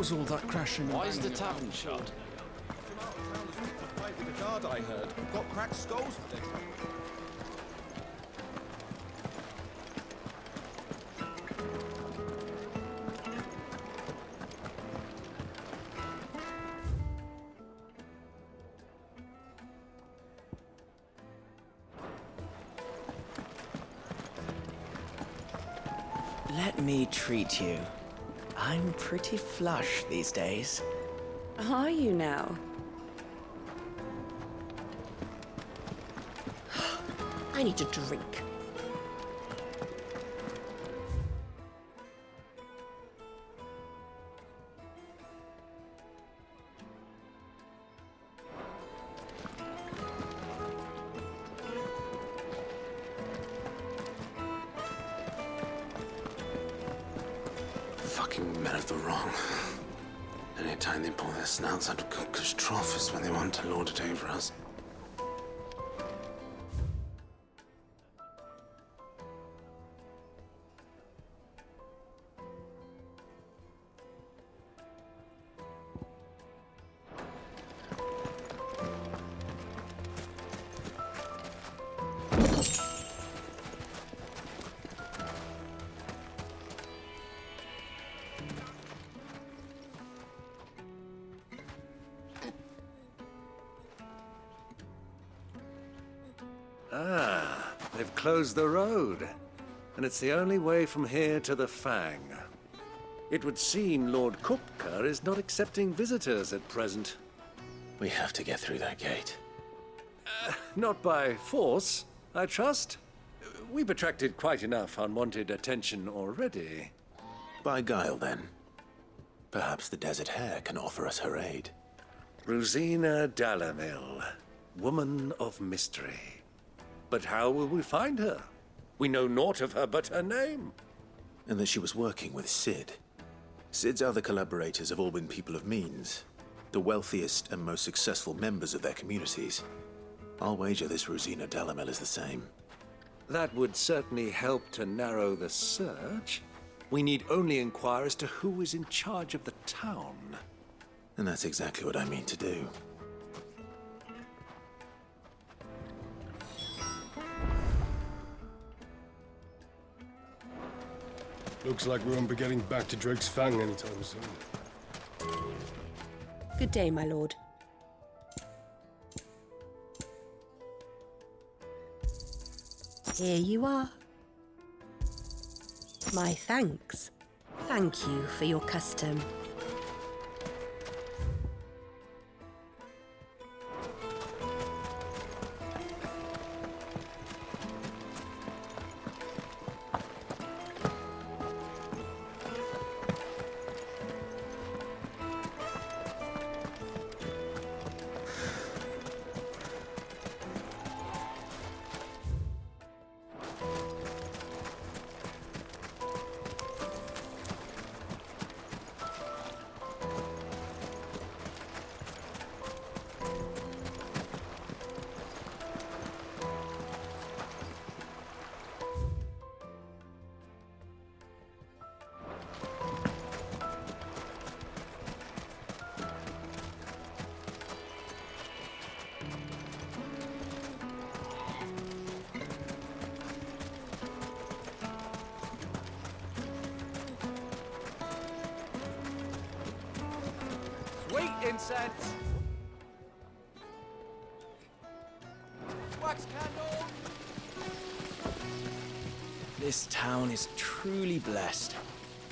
was all that crashing? Why is the tavern shut? Some out-of-towners want to fight with the guard, I heard. Got cracked skulls for their trouble. Let me treat you. I'm pretty flush these days. Are you now? I need a drink. Fucking men of the wrong. Anytime they pull their snouts out of Kupka's trough is when they want to lord it over us. Ah, they've closed the road. And it's the only way from here to the Fang. It would seem Lord Kupka is not accepting visitors at present. We have to get through that gate. Not by force, I trust. We've attracted quite enough unwanted attention already. By guile, then. Perhaps the Desert Hare can offer us her aid. Rosina Dalamil, woman of mystery. But how will we find her? We know naught of her but her name. And that she was working with Sid. Sid's other collaborators have all been people of means, the wealthiest and most successful members of their communities. I'll wager this Rosina Dalamel is the same. That would certainly help to narrow the search. We need only inquire as to who is in charge of the town. And that's exactly what I mean to do. Looks like we won't be getting back to Drake's Fang anytime soon. Good day, my lord. Here you are. My thanks. Thank you for your custom. Sweet incense! Wax candle! This town is truly blessed.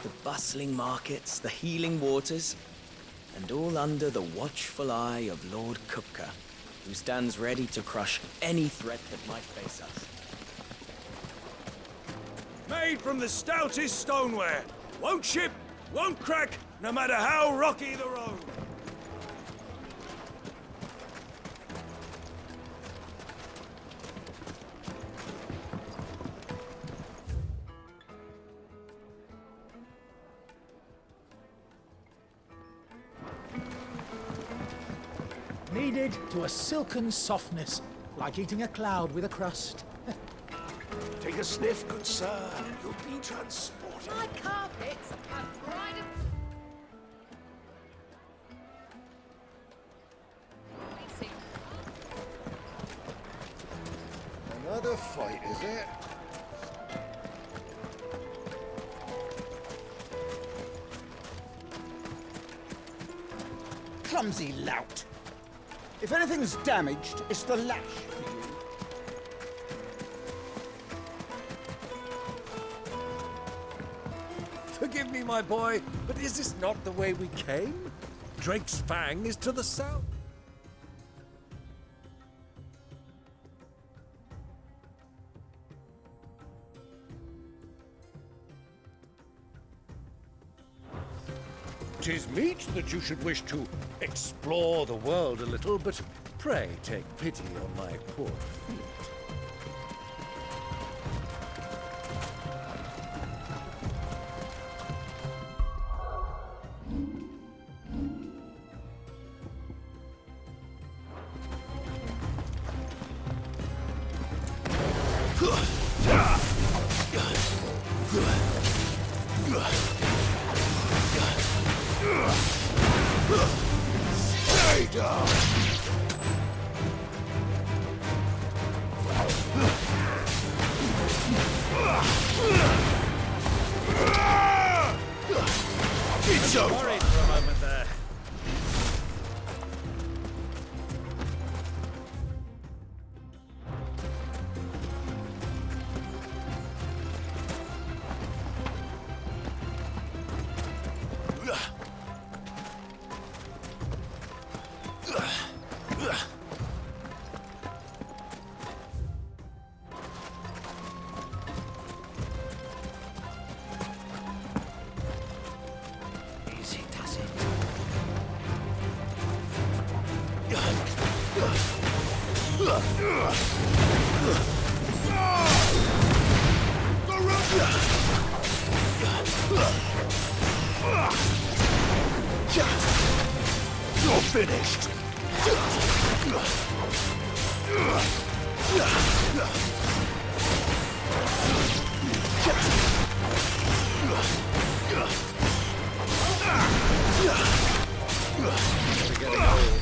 The bustling markets, the healing waters, and all under the watchful eye of Lord Kupka, who stands ready to crush any threat that might face us. Made from the stoutest stoneware. Won't chip, won't crack, no matter how rocky the road. Kneaded to a silken softness, like eating a cloud with a crust. Take a sniff, good sir. You'll be transported. My carpets have pride of... another fight, is it? Clumsy lout. If anything's damaged, it's the lash for you. Forgive me, my boy, but is this not the way we came? Drake's Fang is to the south. "'Tis meet that you should wish to explore the world a little, but pray take pity on my poor feet." Stay down! It's over! Worried for a moment there. Easy does it. You're finished! We're getting old.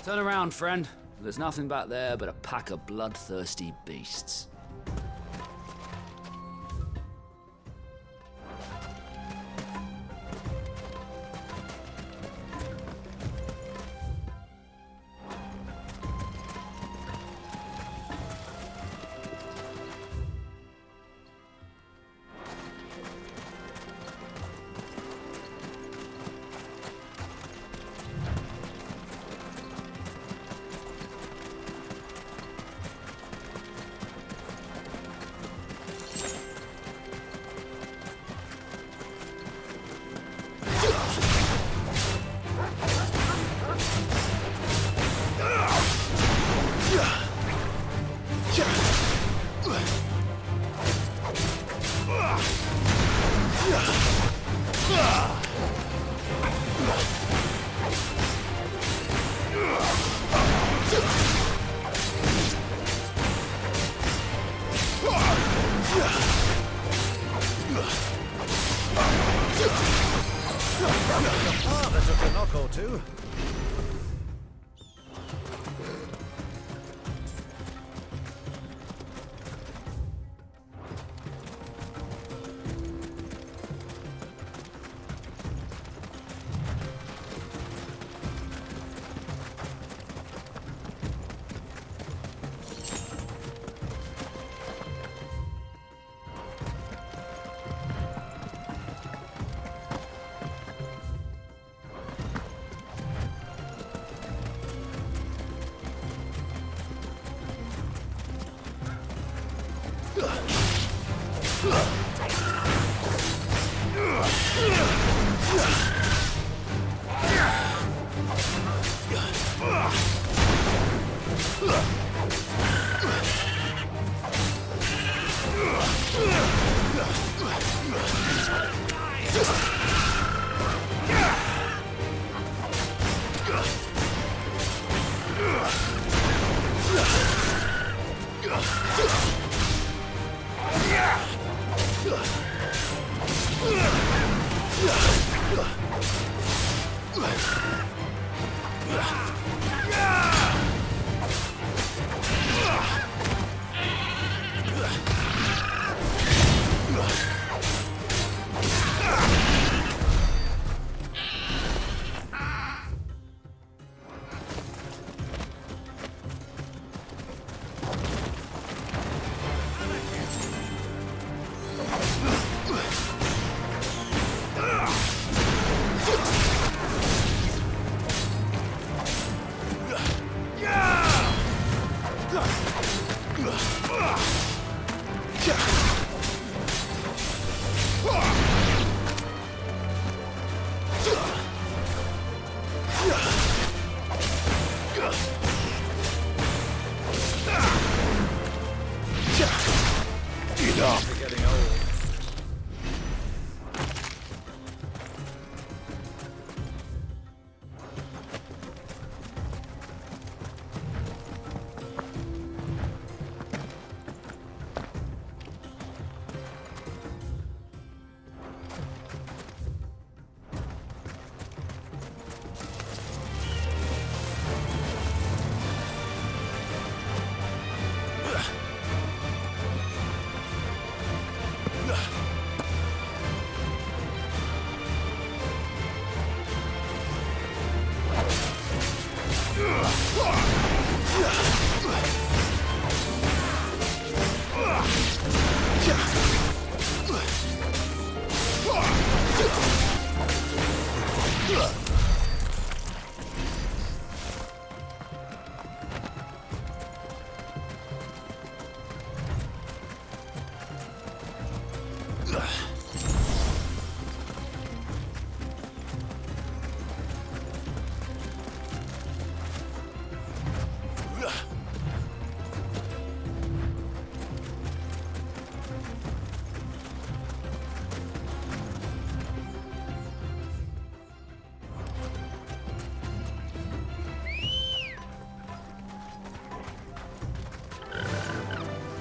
Turn around, friend. There's nothing back there but a pack of bloodthirsty beasts. Father took a knock or two.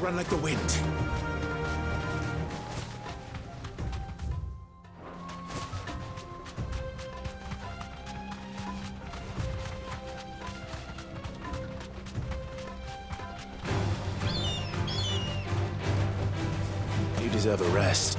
run like the wind. You deserve a rest.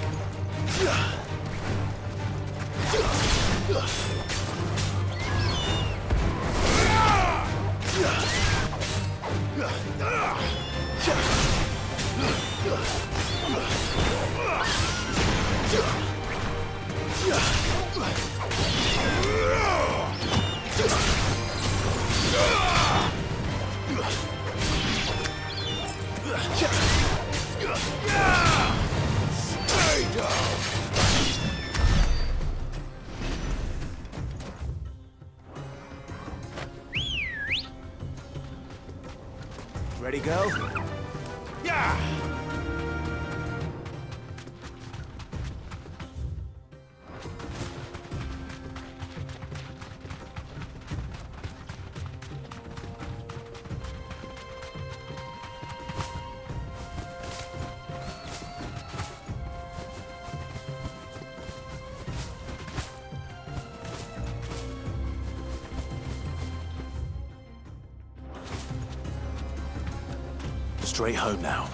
Ready, go? Yeah! Straight home now.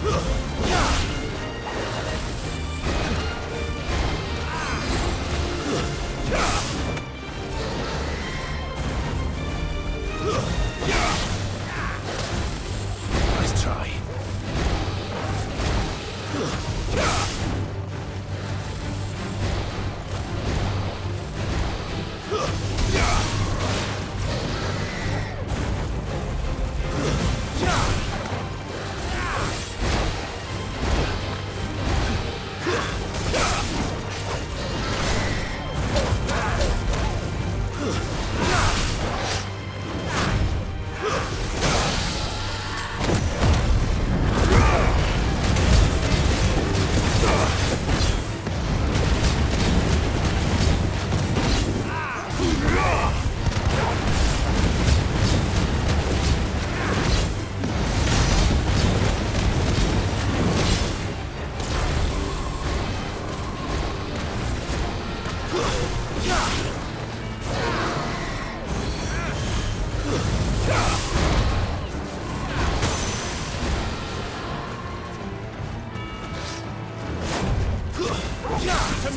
Ugh!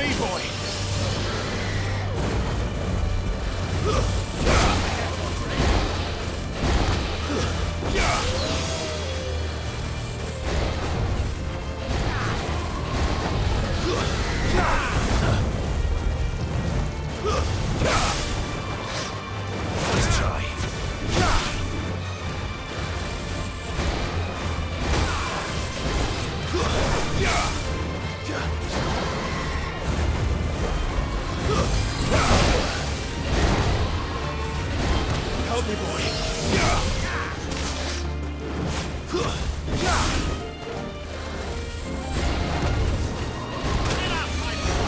me, boy! Let's try. Help me, boy!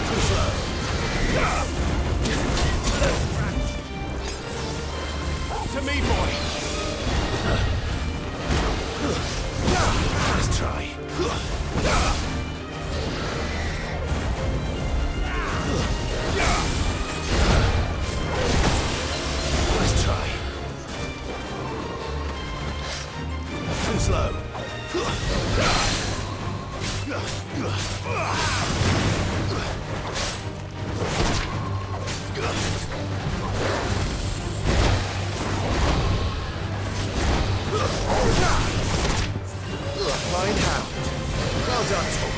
Too slow. To me, boy! Let's try. Let's try. Too slow. Fine hound. Well done, Tom.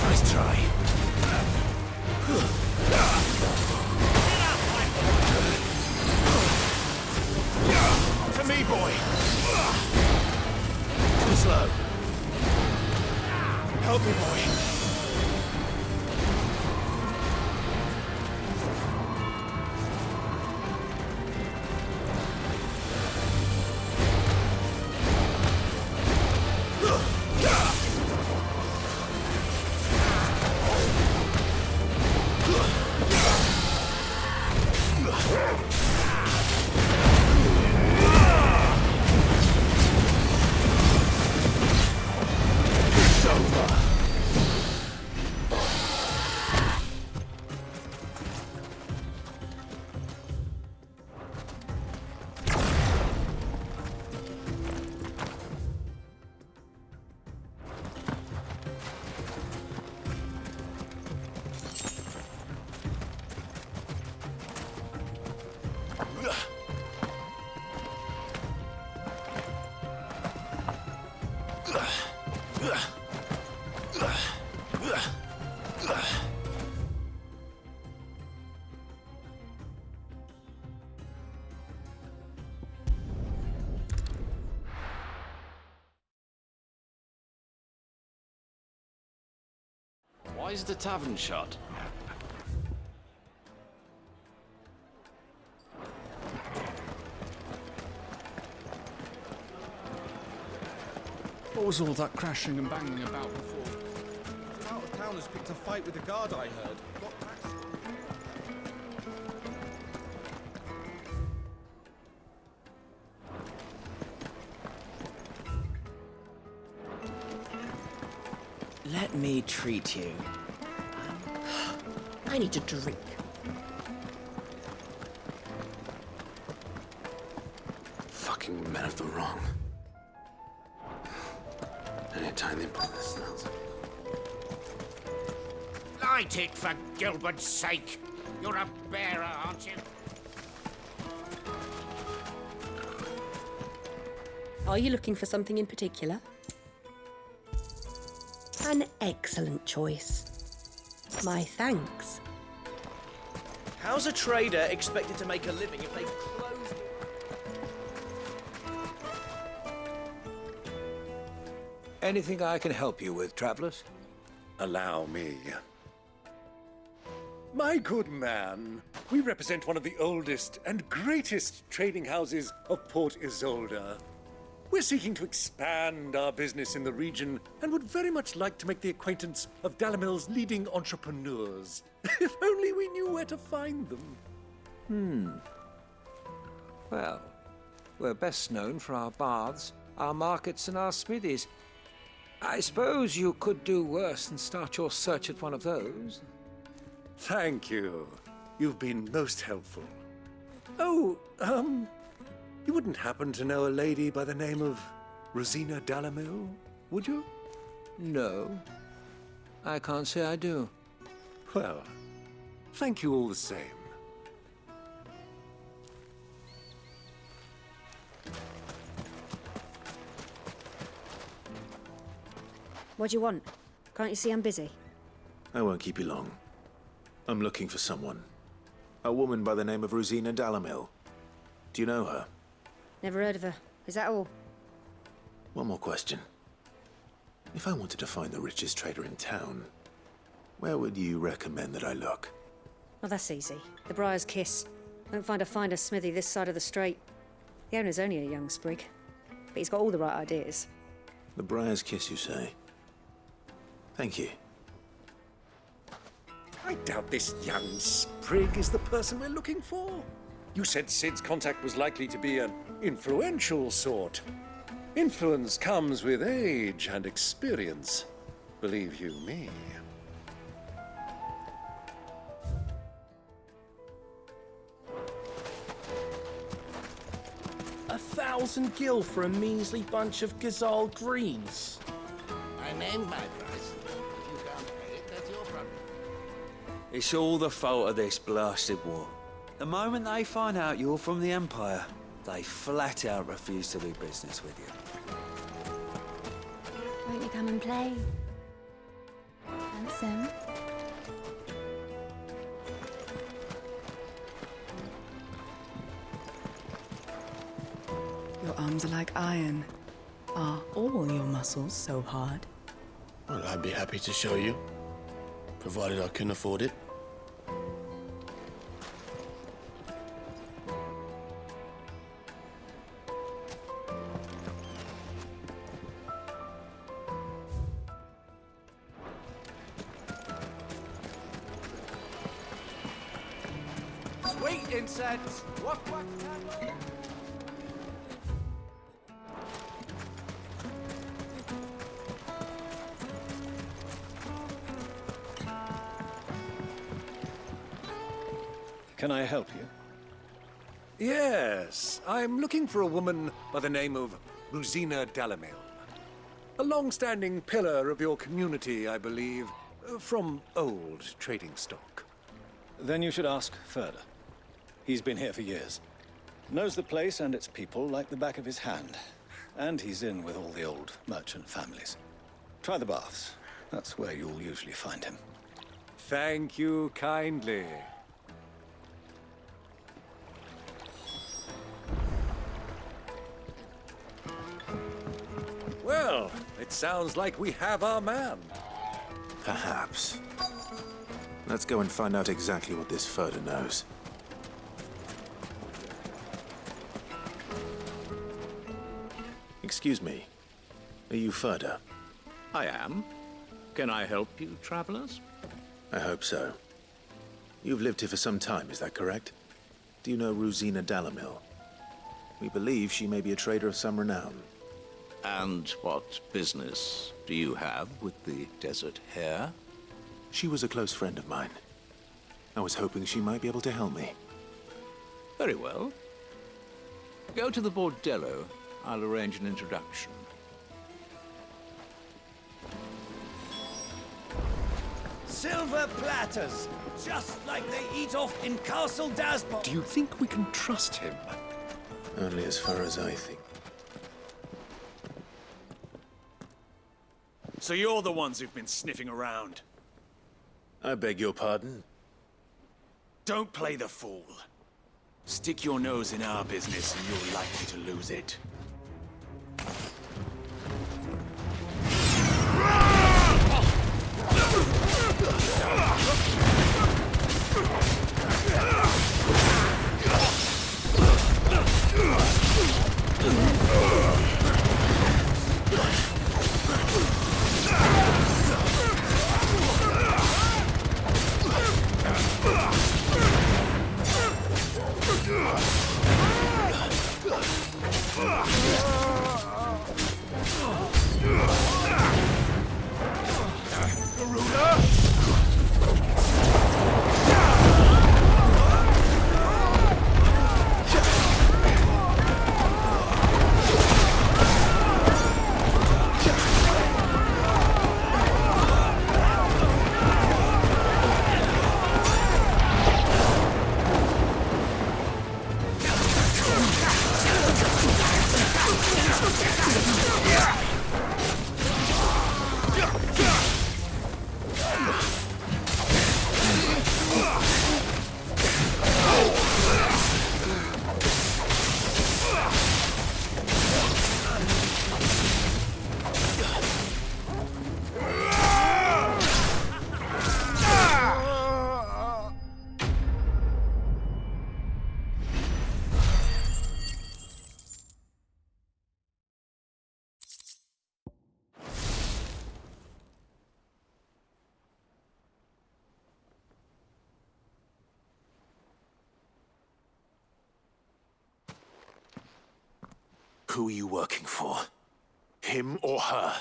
Nice try. To me, boy! Too slow. Help me, boy! Why is the tavern shut? What was all that crashing and banging about before? Some out-of-towners picked a fight with the guard, I heard. Got cracked. Let me treat you. I need a drink. Fucking men of the wrong. Anytime they put the smells. Light it, for Gilbert's sake. You're a bearer, aren't you? Are you looking for something in particular? An excellent choice. My thanks. How's a trader expected to make a living if they close? Anything I can help you with, travelers? Allow me. My good man, we represent one of the oldest and greatest trading houses of Port Isolde. We're seeking to expand our business in the region and would very much like to make the acquaintance of Dalamil's leading entrepreneurs. If only we knew where to find them. Well, we're best known for our baths, our markets, and our smithies. I suppose you could do worse than start your search at one of those. Thank you. You've been most helpful. Oh, you wouldn't happen to know a lady by the name of Rosina Dalamil, would you? No, I can't say I do. Well, thank you all the same. What do you want? Can't you see I'm busy? I won't keep you long. I'm looking for someone. A woman by the name of Rosina Dalamil. Do you know her? Never heard of her. Is that all? One more question. If I wanted to find the richest trader in town, where would you recommend that I look? Oh, that's easy. The Briar's Kiss. Won't find a finer smithy this side of the strait. The owner's only a young sprig, but he's got all the right ideas. The Briar's Kiss, you say? Thank you. I doubt this young sprig is the person we're looking for. You said Sid's contact was likely to be an influential sort. Influence comes with age and experience. Believe you me. $1,000 gil for a measly bunch of Gazal greens. I named my price. If you can't pay it, that's your problem. It's all the fault of this blasted war. The moment they find out you're from the Empire, they flat out refuse to do business with you. Won't you come and play? Handsome. Your arms are like iron. Are all your muscles so hard? Well, I'd be happy to show you, provided I can afford it. Sweet incense! What? Can I help you? Yes, I'm looking for a woman by the name of Rosina Dalamil. A long-standing pillar of your community, I believe, from old trading stock. Then you should ask Furder. He's been here for years. Knows the place and its people like the back of his hand. And he's in with all the old merchant families. Try the baths. That's where you'll usually find him. Thank you kindly. Well, it sounds like we have our man. Perhaps. Let's go and find out exactly what this Furder knows. Excuse me. Are you Furder? I am. Can I help you, travelers? I hope so. You've lived here for some time, is that correct? Do you know Rosina Dalamil? We believe she may be a trader of some renown. And what business do you have with the desert hare? She was a close friend of mine. I was hoping she might be able to help me. Very well. Go to the bordello. I'll arrange an introduction. Silver platters, just like they eat off in Castle Dasbot. Do you think we can trust him? Only as far as I think. So you're the ones who've been sniffing around. I beg your pardon? Don't play the fool. Stick your nose in our business and you're likely to lose it. ruler! Who are you working for? Him or her?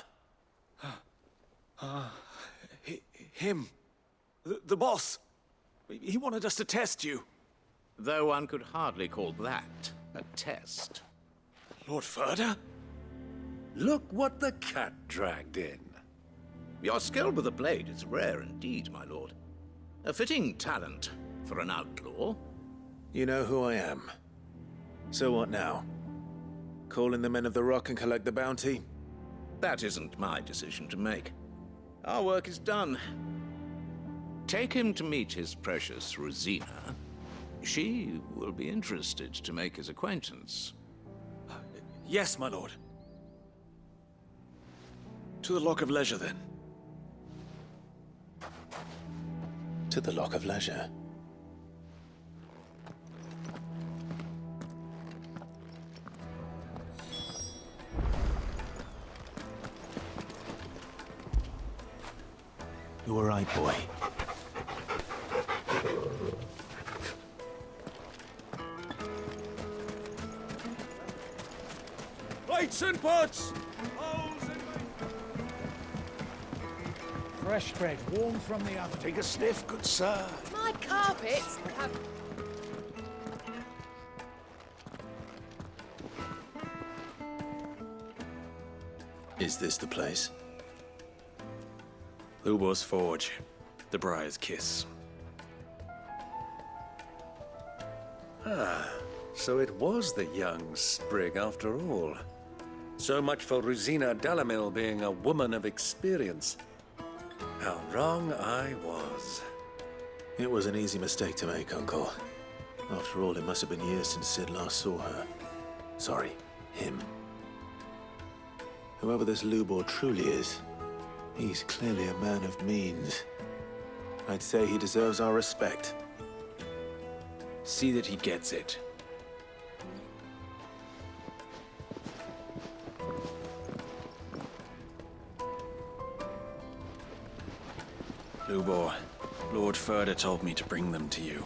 Him. The boss. He wanted us to test you. Though one could hardly call that a test. Lord Ferda? Look what the cat dragged in. Your skill with the blade is rare indeed, my lord. A fitting talent for an outlaw. You know who I am. So what now? Call in the Men of the Rock and collect the bounty? That isn't my decision to make. Our work is done. Take him to meet his precious Rosina. She will be interested to make his acquaintance. Yes, my lord. To the Lock of Leisure, then. To the Lock of Leisure. You all right, boy? Lights and pots! Fresh bread, warm from the oven. Take a sniff, good sir. My carpets have... Is this the place? Lubor's Forge. The Briar's Kiss. Ah, so it was the young sprig after all. So much for Rosina Dalamil being a woman of experience. How wrong I was. It was an easy mistake to make, Uncle. After all, it must have been years since Sid last saw her. Sorry, him. Whoever this Lubor truly is, he's clearly a man of means. I'd say he deserves our respect. See that he gets it. Lubor, Lord Ferda told me to bring them to you.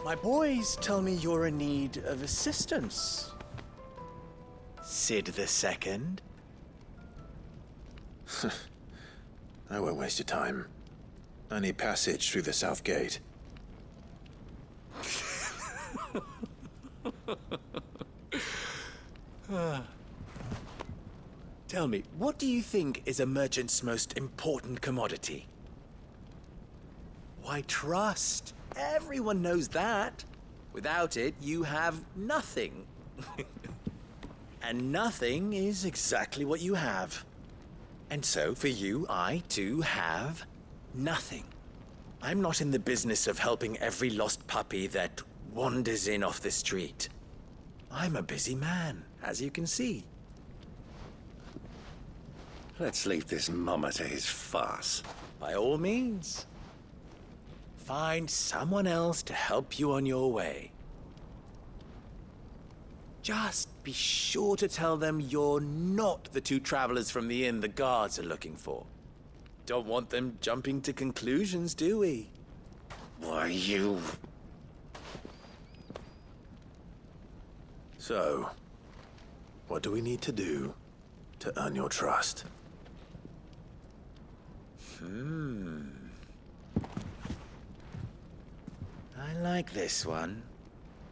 My boys tell me you're in need of assistance. Sid the Second? I won't waste your time. I need passage through the south gate. Tell me, what do you think is a merchant's most important commodity? Why, trust. Everyone knows that. Without it, you have nothing. And nothing is exactly what you have. And so, for you, I, too, have nothing. I'm not in the business of helping every lost puppy that wanders in off the street. I'm a busy man, as you can see. Let's leave this mummer to his farce. By all means. Find someone else to help you on your way. Just be sure to tell them you're not the two travelers from the inn the guards are looking for. Don't want them jumping to conclusions, do we? Why, you... So, What do we need to do to earn your trust? I like this one.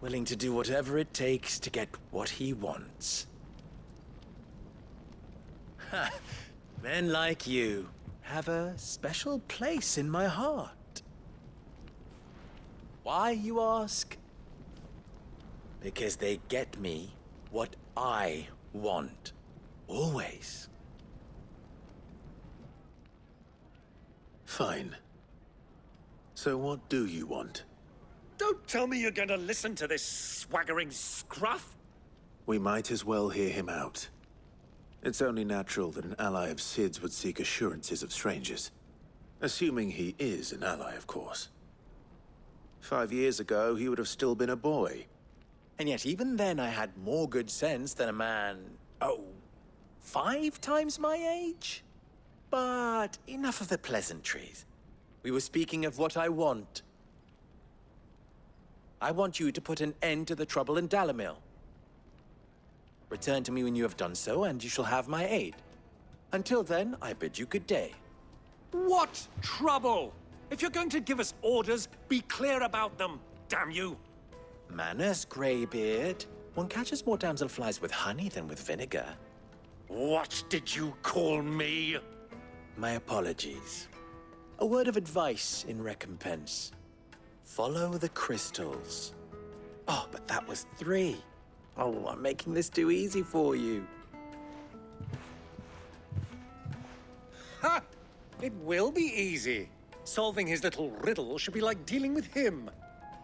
Willing to do whatever it takes to get what he wants. Ha! Men like you have a special place in my heart. Why, you ask? Because they get me what I want. Always. Fine. So what do you want? Don't tell me you're going to listen to this swaggering scruff! We might as well hear him out. It's only natural that an ally of Sid's would seek assurances of strangers. Assuming he is an ally, of course. 5 years ago, he would have still been a boy. And yet even then I had more good sense than a man, 5 times my age? But enough of the pleasantries. We were speaking of what I want. I want you to put an end to the trouble in Dalamil. Return to me when you have done so, and you shall have my aid. Until then, I bid you good day. What trouble? If you're going to give us orders, be clear about them, damn you! Manners, Greybeard. One catches more damselflies with honey than with vinegar. What did you call me? My apologies. A word of advice in recompense. Follow the crystals. Oh, but that was 3. Oh, I'm making this too easy for you. Ha! It will be easy. Solving his little riddle should be like dealing with him.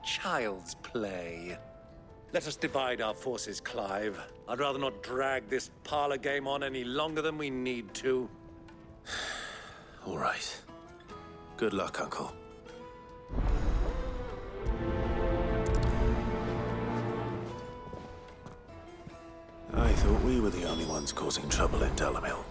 Child's play. Let us divide our forces, Clive. I'd rather not drag this parlor game on any longer than we need to. All right. Good luck, Uncle. I thought we were the only ones causing trouble in Dalamil.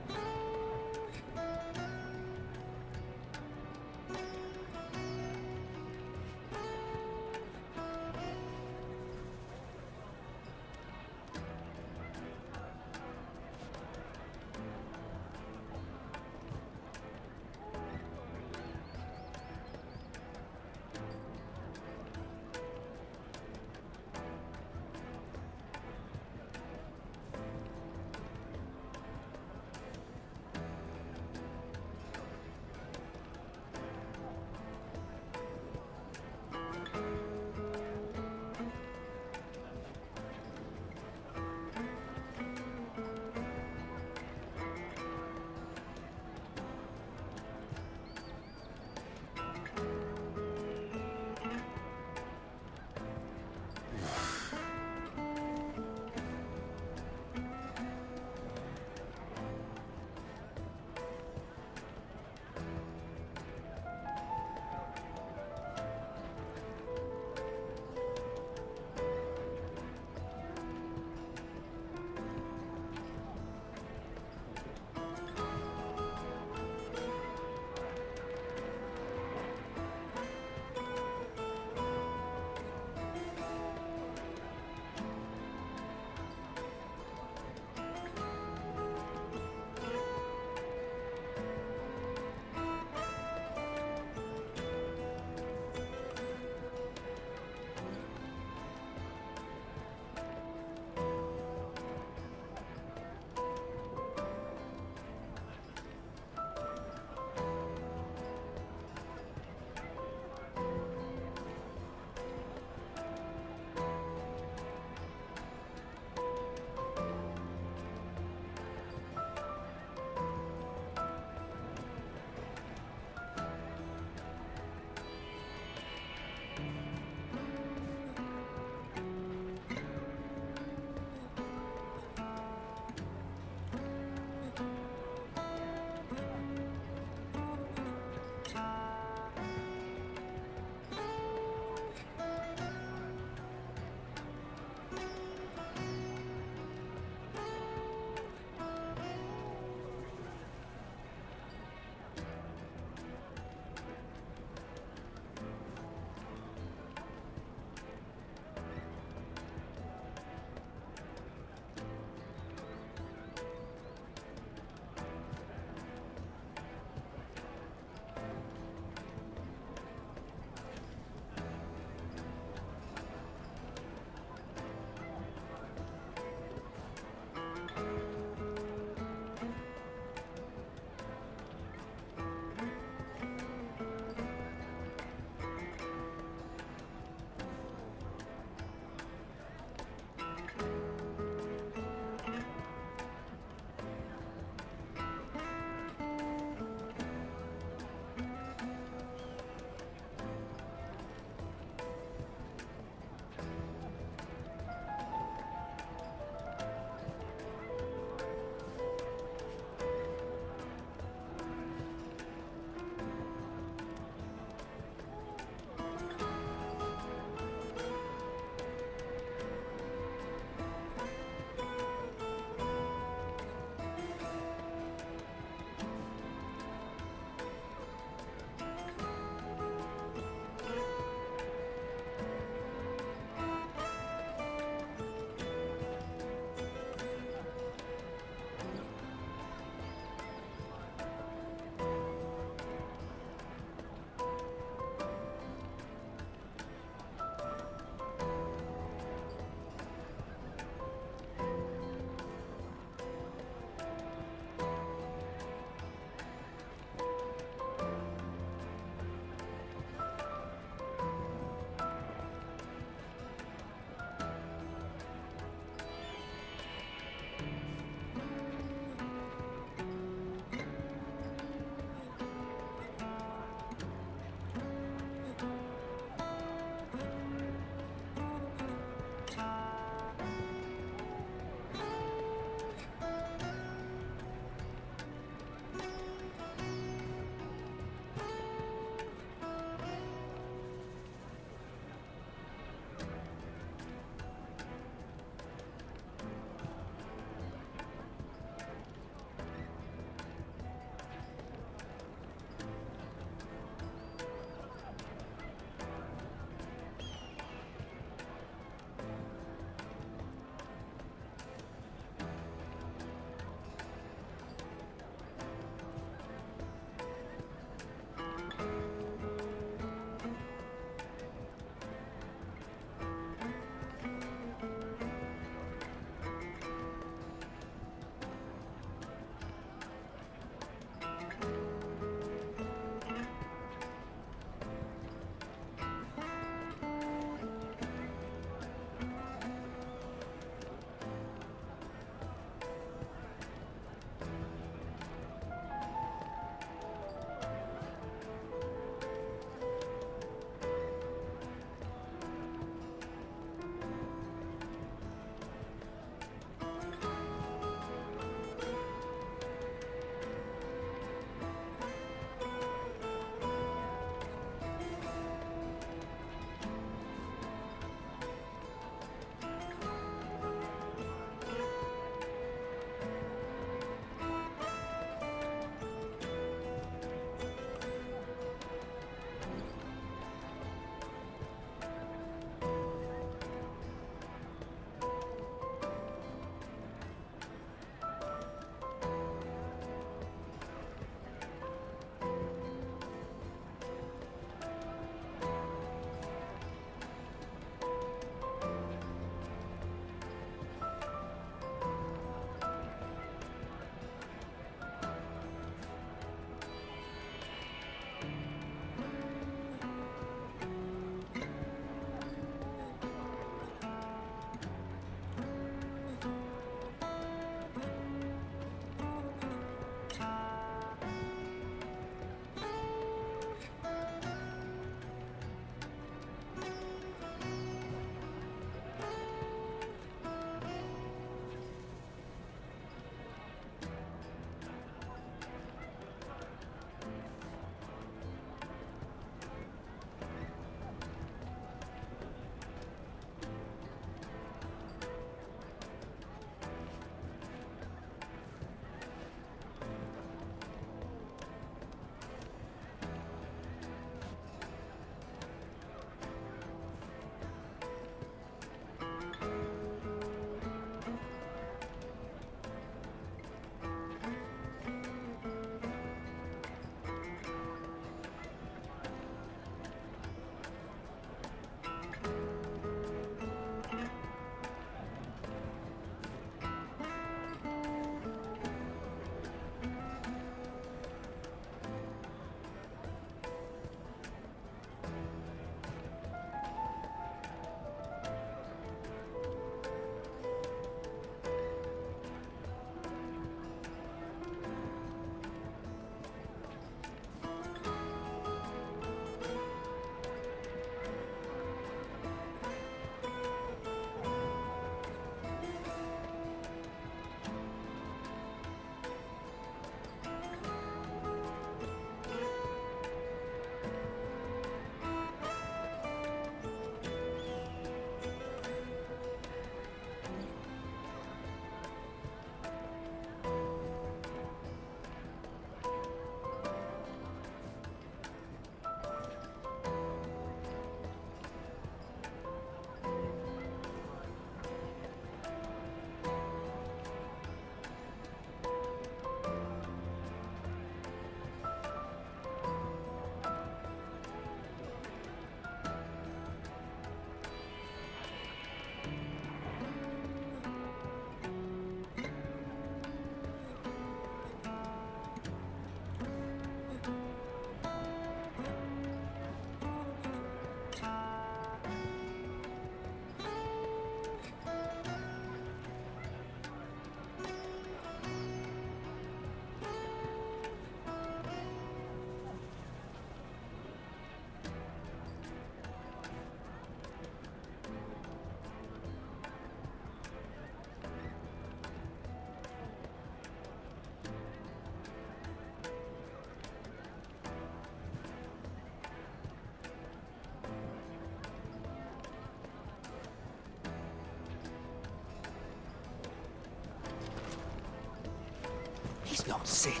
That's not Sid.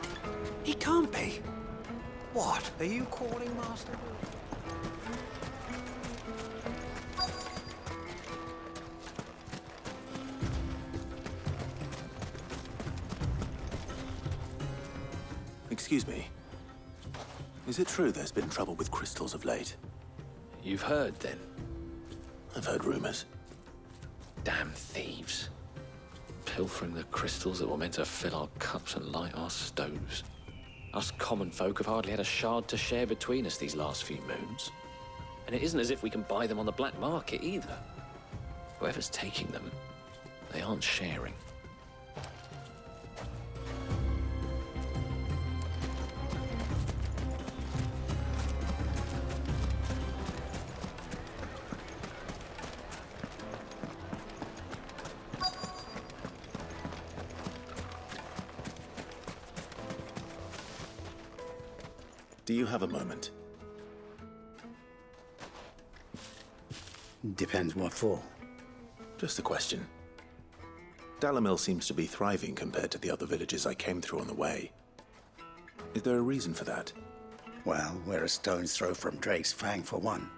He can't be. What are you calling Master Will? Excuse me. Is it true there's been trouble with crystals of late? You've heard, then? I've heard rumors. Damn thieves. Pilfering the crystals that were meant to fill our cups and light our stoves. Us common folk have hardly had a shard to share between us these last few moons. And it isn't as if we can buy them on the black market either. Whoever's taking them, they aren't sharing. Do you have a moment? Depends what for. Just a question. Dalamil seems to be thriving compared to the other villages I came through on the way. Is there a reason for that? Well, we're a stone's throw from Drake's Fang, for one.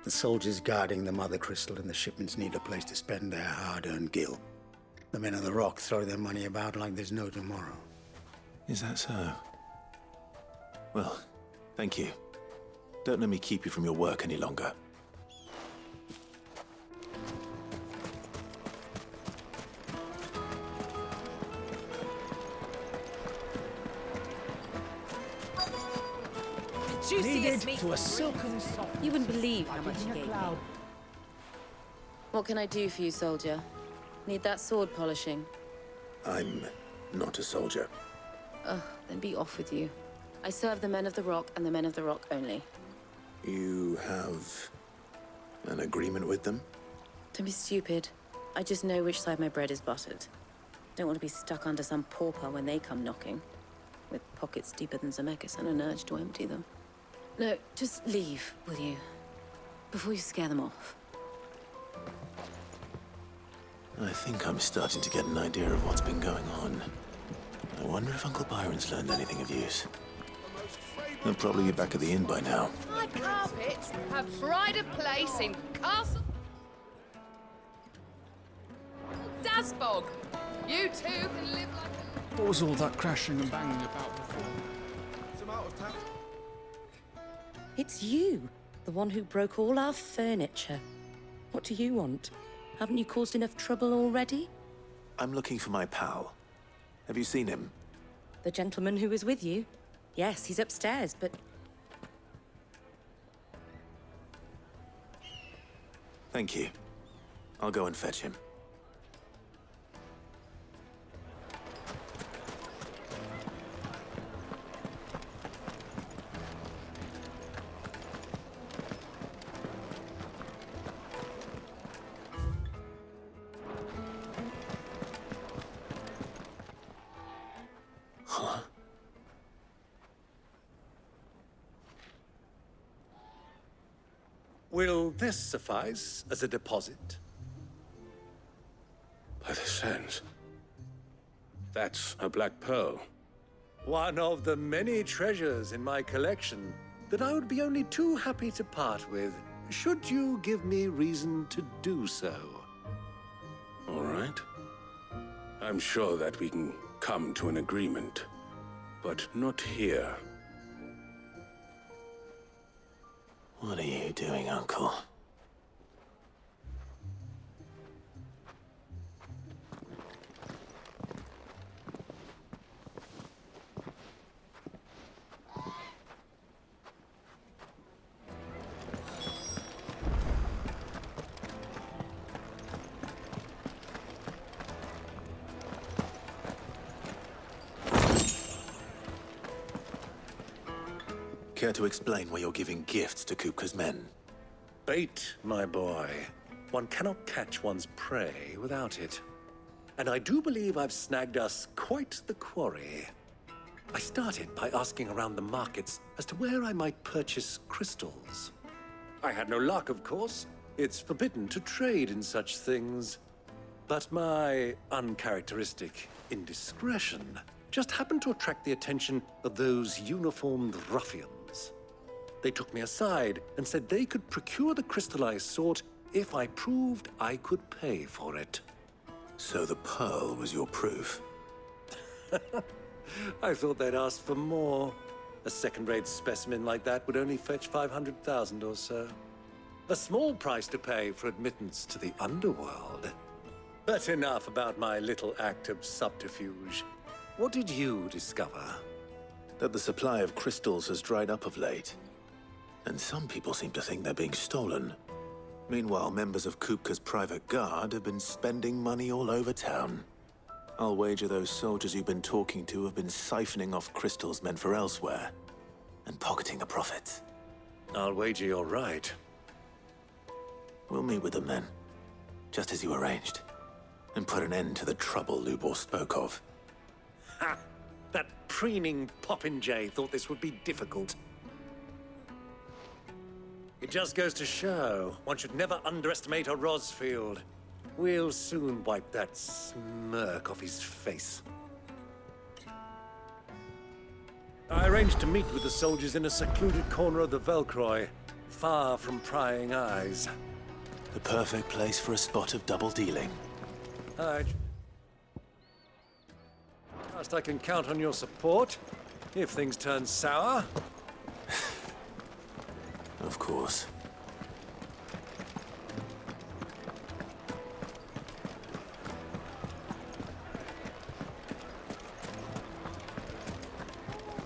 The soldiers guarding the Mother Crystal and the shipments need a place to spend their hard-earned gil. The men of the Rock throw their money about like there's no tomorrow. Is that so? Well, thank you. Don't let me keep you from your work any longer. Needed to a silken soft. You wouldn't believe how much you gave me. What can I do for you, soldier? Need that sword polishing? I'm not a soldier. Ugh, then be off with you. I serve the men of the Rock and the men of the Rock only. You have an agreement with them? Don't be stupid. I just know which side my bread is buttered. Don't want to be stuck under some pauper when they come knocking, with pockets deeper than Zemeckis and an urge to empty them. No, just leave, will you? Before you scare them off. I think I'm starting to get an idea of what's been going on. I wonder if Uncle Byron's learned anything of use. He'll probably be back at the inn by now. My carpets have pride of place in Castle Dasbog. You too can live like a... What was all that crashing and banging about before? Some out of town. It's you, the one who broke all our furniture. What do you want? Haven't you caused enough trouble already? I'm looking for my pal. Have you seen him? The gentleman who was with you? Yes, he's upstairs, but... Thank you. I'll go and fetch him. Will this suffice as a deposit? By the sands. That's a black pearl. One of the many treasures in my collection that I would be only too happy to part with, should you give me reason to do so. All right. I'm sure that we can come to an agreement, but not here. What are you doing, Uncle? Care to explain why you're giving gifts to Kupka's men? Bait, my boy. One cannot catch one's prey without it. And I do believe I've snagged us quite the quarry. I started by asking around the markets as to where I might purchase crystals. I had no luck, of course. It's forbidden to trade in such things. But my uncharacteristic indiscretion just happened to attract the attention of those uniformed ruffians. They took me aside and said they could procure the crystallized sort if I proved I could pay for it. So the pearl was your proof? I thought they'd ask for more. A second-rate specimen like that would only fetch 500,000 or so. A small price to pay for admittance to the underworld. But enough about my little act of subterfuge. What did you discover? That the supply of crystals has dried up of late. And some people seem to think they're being stolen. Meanwhile, members of Kupka's private guard have been spending money all over town. I'll wager those soldiers you've been talking to have been siphoning off crystals meant for elsewhere, and pocketing the profits. I'll wager you're right. We'll meet with them then, just as you arranged, and put an end to the trouble Lubor spoke of. Ha! That preening popinjay thought this would be difficult. It just goes to show, one should never underestimate a Rosfield. We'll soon wipe that smirk off his face. I arranged to meet with the soldiers in a secluded corner of the Velcroy, far from prying eyes. The perfect place for a spot of double dealing. Trust I can count on your support, if things turn sour. Of course.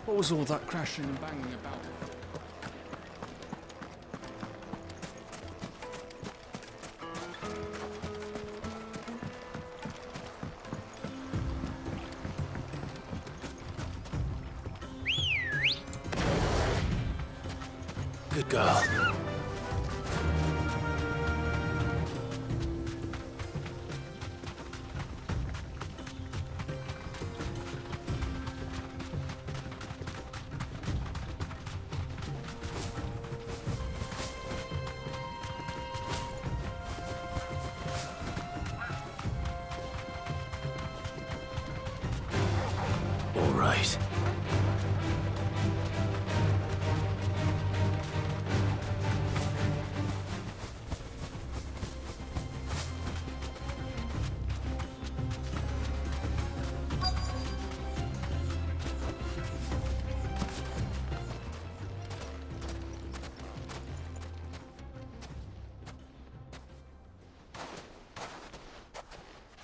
What was all that crashing and banging about? Good girl. All right.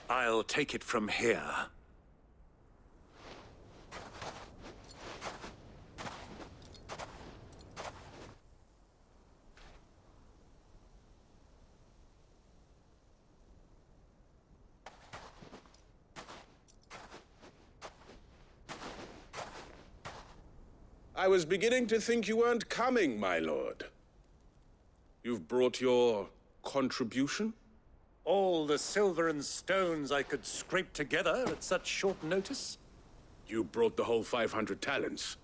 I'll take it from here. I was beginning to think you weren't coming, my lord. You've brought your contribution? All the silver and stones I could scrape together at such short notice? You brought the whole 500 talents.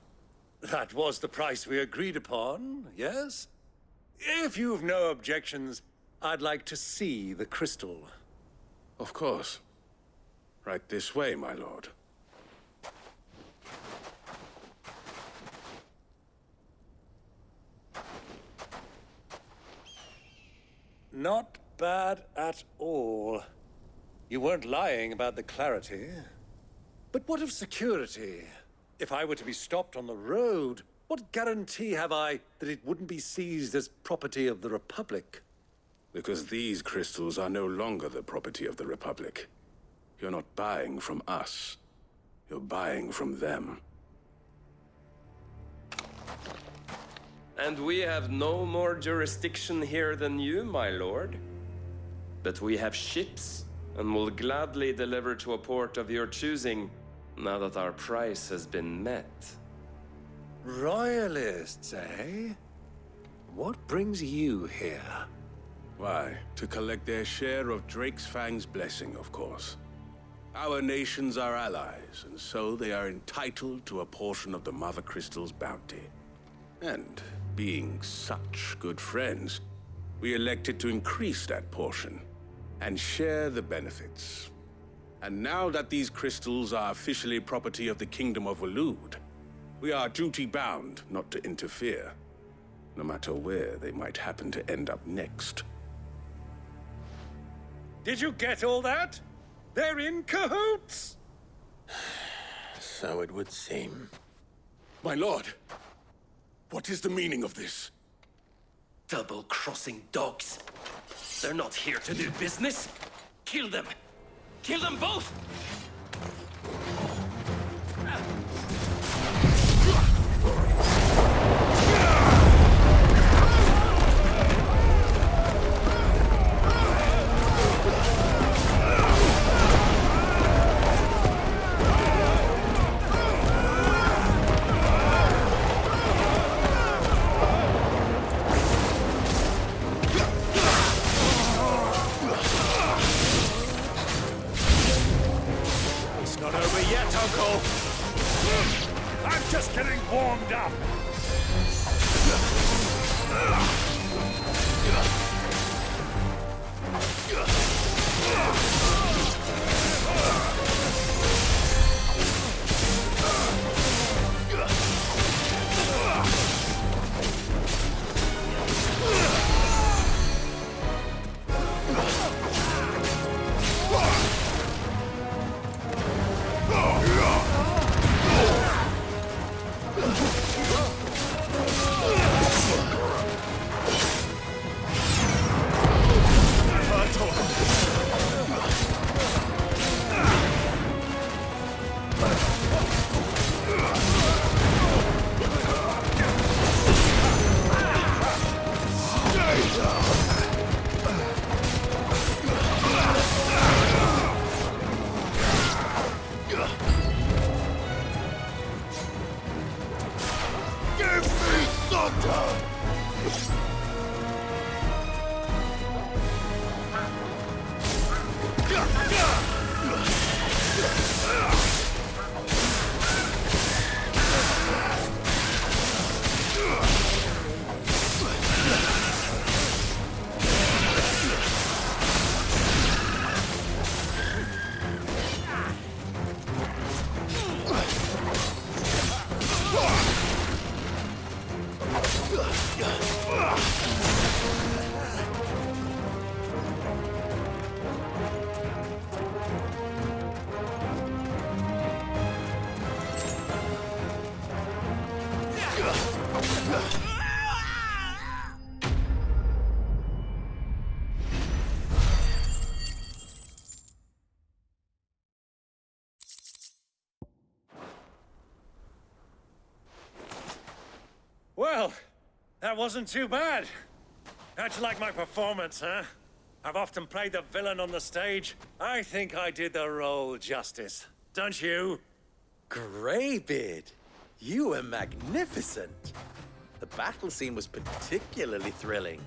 That was the price we agreed upon, yes? If you've no objections, I'd like to see the crystal. Of course. Right this way, my lord. Not bad at all. You weren't lying about the clarity. But what of security? If I were to be stopped on the road, what guarantee have I that it wouldn't be seized as property of the Republic? Because these crystals are no longer the property of the Republic. You're not buying from us. You're buying from them. And we have no more jurisdiction here than you, my lord. But we have ships, and will gladly deliver to a port of your choosing, now that our price has been met. Royalists, eh? What brings you here? Why, to collect their share of Drake's Fang's blessing, of course. Our nations are allies, and so they are entitled to a portion of the Mother Crystal's bounty. And being such good friends, we elected to increase that portion and share the benefits. And now that these crystals are officially property of the Kingdom of Waloed, we are duty-bound not to interfere, no matter where they might happen to end up next. Did you get all that? They're in cahoots! So it would seem. My lord, what is the meaning of this? Double-crossing dogs. They're not here to do business. Kill them! Kill them both! I'm just getting warmed up. Well, that wasn't too bad. How'd you like my performance, huh? I've often played the villain on the stage. I think I did the role justice. Don't you? Greybeard, you were magnificent. The battle scene was particularly thrilling.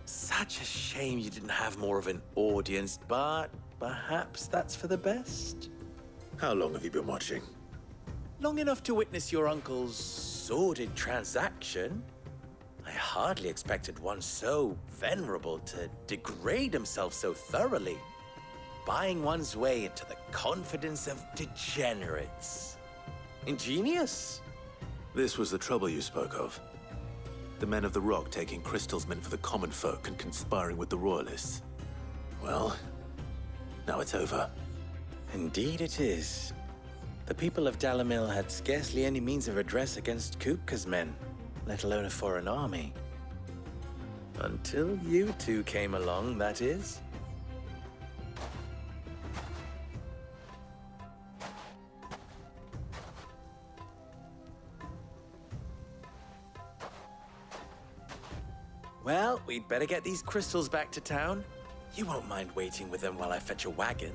Such a shame you didn't have more of an audience, but perhaps that's for the best. How long have you been watching? Long enough to witness your uncle's sordid transaction. I hardly expected one so venerable to degrade himself so thoroughly, buying one's way into the confidence of degenerates. Ingenious. This was the trouble you spoke of. The men of the Rock taking crystals meant for the common folk and conspiring with the Royalists. Well, now it's over. Indeed it is. The people of Dalamil had scarcely any means of redress against Kupka's men, let alone a foreign army. Until you two came along, that is. Well, we'd better get these crystals back to town. You won't mind waiting with them while I fetch a wagon.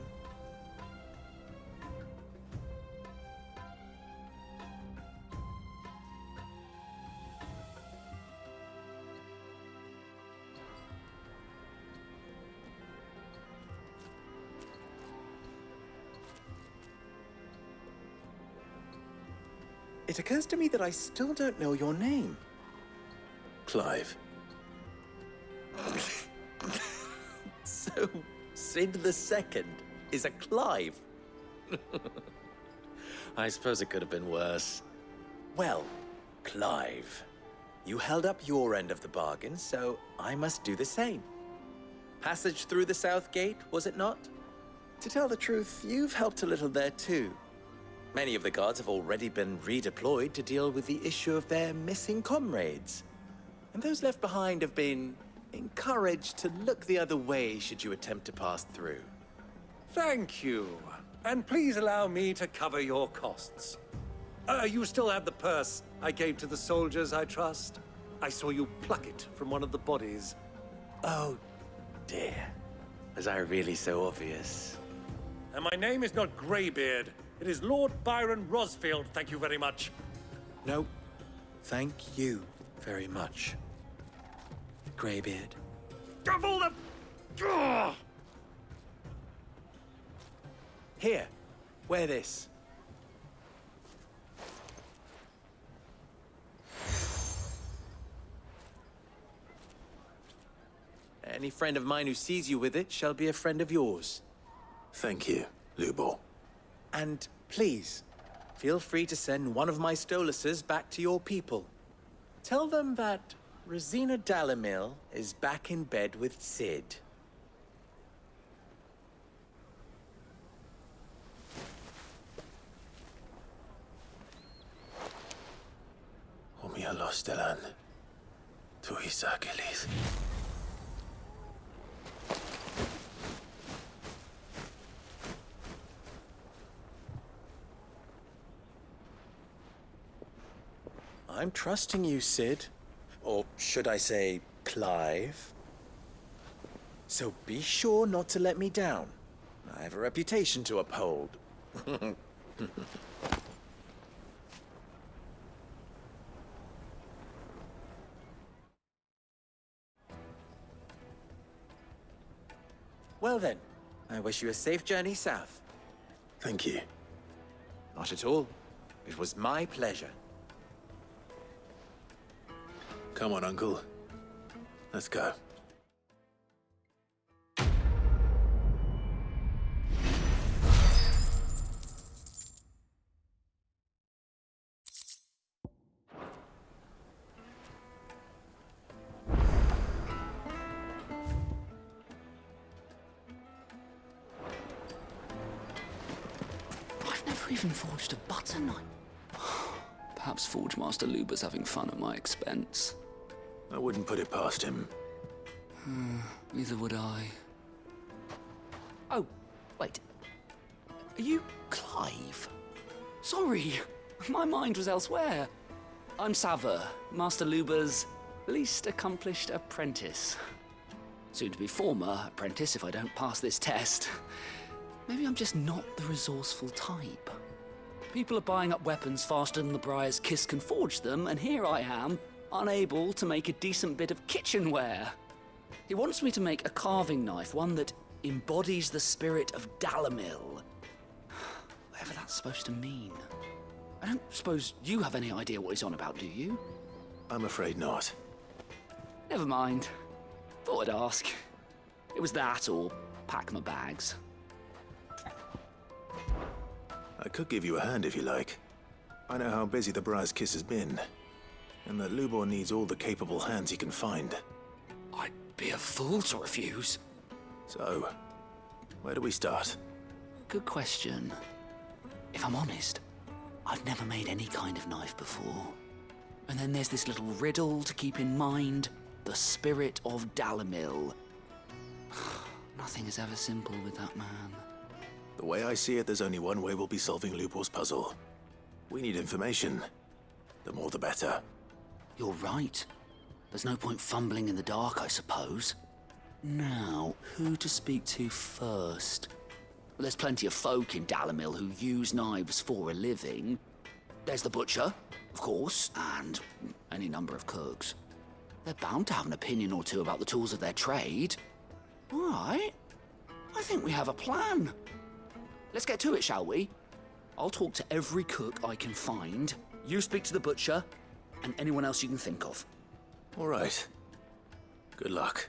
It occurs to me that I still don't know your name. Clive. So, Sid the Second. is a Clive. I suppose it could have been worse. Well, Clive, you held up your end of the bargain, so I must do the same. Passage through the South Gate, was it not? To tell the truth, you've helped a little there too. Many of the guards have already been redeployed to deal with the issue of their missing comrades. And those left behind have been encouraged to look the other way should you attempt to pass through. Thank you. And please allow me to cover your costs. You still have the purse I gave to the soldiers, I trust? I saw you pluck it from one of the bodies. Oh, dear. Was I really so obvious? And my name is not Greybeard. It is Lord Byron Rosfield, thank you very much. No, thank you very much, Greybeard. Double the... Ugh! Here, wear this. Any friend of mine who sees you with it shall be a friend of yours. Thank you, Lubor. And please, feel free to send one of my Stoluses back to your people. Tell them that Rosina Dalamil is back in bed with Sid. Umia los delan. Tu isakelis. I'm trusting you, Sid. Or should I say, Clive? So be sure not to let me down. I have a reputation to uphold. Well then, I wish you a safe journey south. Thank you. Not at all. It was my pleasure. Come on, Uncle. Let's go. I've never even forged a butter knife. Perhaps Forge Master Luber's having fun at my expense. I wouldn't put it past him. Neither would I. Oh, wait. Are you Clive? Sorry, my mind was elsewhere. I'm Sava, Master Luber's least accomplished apprentice. Soon to be former apprentice if I don't pass this test. Maybe I'm just not the resourceful type. People are buying up weapons faster than the Briar's Kiss can forge them, and here I am, unable to make a decent bit of kitchenware. He wants me to make a carving knife, one that embodies the spirit of Dalamil. Whatever that's supposed to mean. I don't suppose you have any idea what he's on about, do you? I'm afraid not. Never mind. Thought I'd ask. It was that or pack my bags. I could give you a hand if you like. I know how busy the Briar's Kiss has been, and that Lubor needs all the capable hands he can find. I'd be a fool to refuse. So, where do we start? Good question. If I'm honest, I've never made any kind of knife before. And then there's this little riddle to keep in mind. The spirit of Dalamil. Nothing is ever simple with that man. The way I see it, there's only one way we'll be solving Lubor's puzzle. We need information. The more the better. You're right. There's no point fumbling in the dark, I suppose. Now, who to speak to first? Well, there's plenty of folk in Dalamil who use knives for a living. There's the butcher, of course, and any number of cooks. They're bound to have an opinion or two about the tools of their trade. All right. I think we have a plan. Let's get to it, shall we? I'll talk to every cook I can find. You speak to the butcher, and anyone else you can think of. All right. Good luck.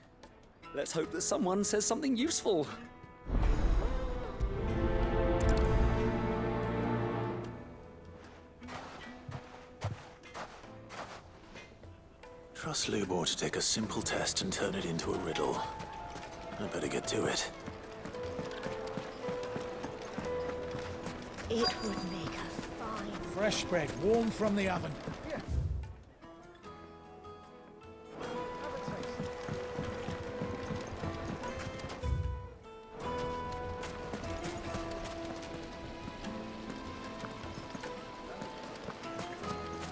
Let's hope that someone says something useful. Trust Lubor to take a simple test and turn it into a riddle. I better get to it. It would make a fine... Fresh bread, warm from the oven. Here.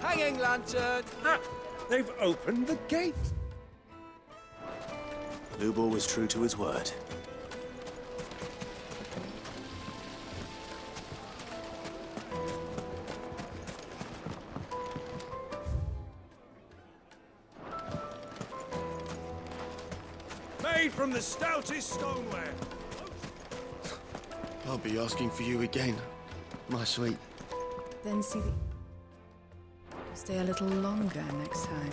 Hanging lantern! Ah, they've opened the gate! Lubor was true to his word. Made from the stoutest stoneware. I'll be asking for you again, my sweet. Then see the... Stay a little longer next time.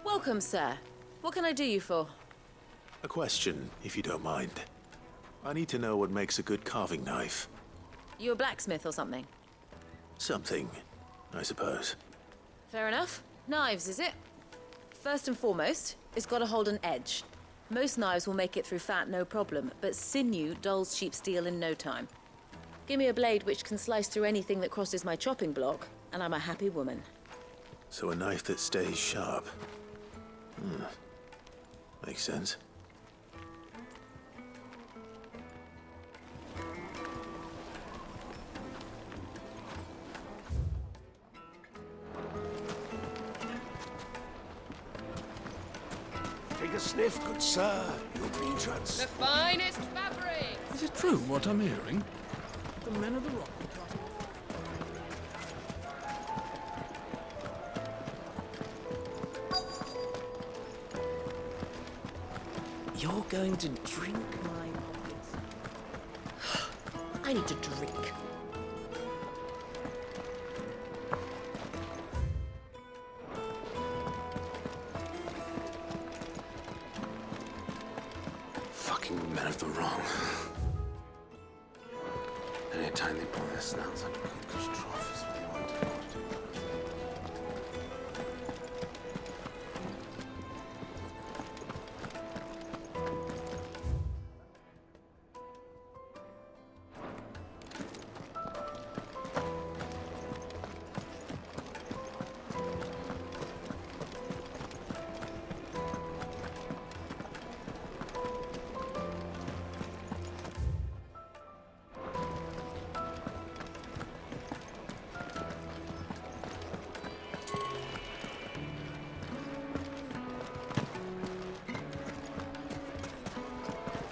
Welcome, sir. What can I do you for? A question, if you don't mind. I need to know what makes a good carving knife. You a blacksmith or something? Something, I suppose. Fair enough. Knives, is it? First and foremost, it's got to hold an edge. Most knives will make it through fat, no problem, but sinew dulls cheap steel in no time. Give me a blade which can slice through anything that crosses my chopping block, and I'm a happy woman. So a knife that stays sharp. Makes sense. Take a sniff, good sir. You'll be The finest fabric! Is it true what I'm hearing? The men of the rock... You're going to drink my pockets? I need to drink. Fucking men of the wrong. Anytime they pull their snouts out of Kupka's trough is what they want to do.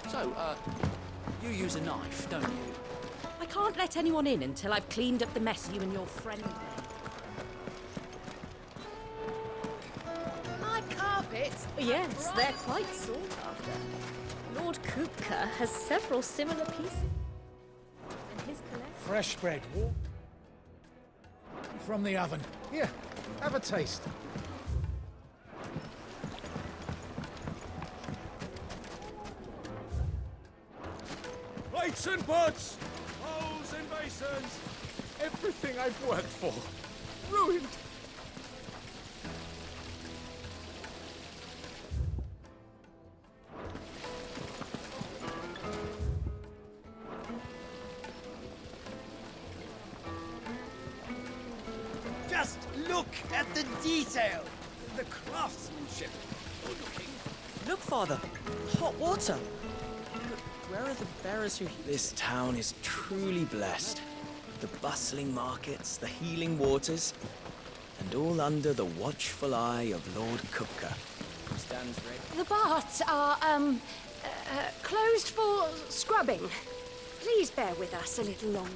So, you use a knife, don't you? I can't let anyone in until I've cleaned up the mess you and your friend made. My carpets? Yes, they're quite sought after. Lord Kupka has several similar pieces in his collection. Fresh bread, warm from the oven. Here, have a taste. Plates and pots! Bowls and basins! Everything I've worked for. Ruined. Just look at the detail, the craftsmanship. You're looking. Look, Father. Hot water. Where are the bearers who... This town is truly blessed. The bustling markets, the healing waters, and all under the watchful eye of Lord Kupka, who stands ready. The baths are, closed for scrubbing. Please bear with us a little longer.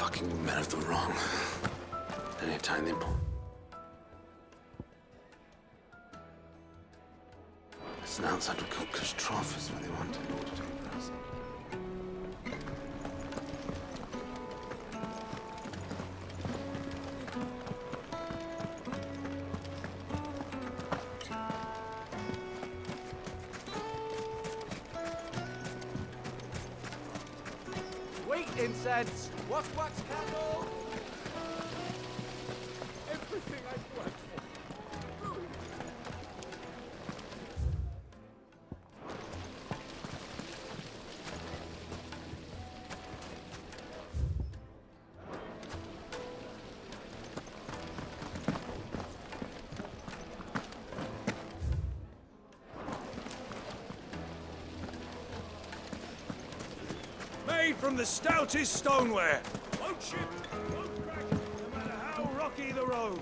Fucking men of the wrong. Anytime they pull. Listen, outside of Kupka's trough is where they want in order to take us. Wheat incense, wax candle. Everything I've worked for. Made from the stoutest stoneware. Won't chip, won't crack, no matter how rocky the road.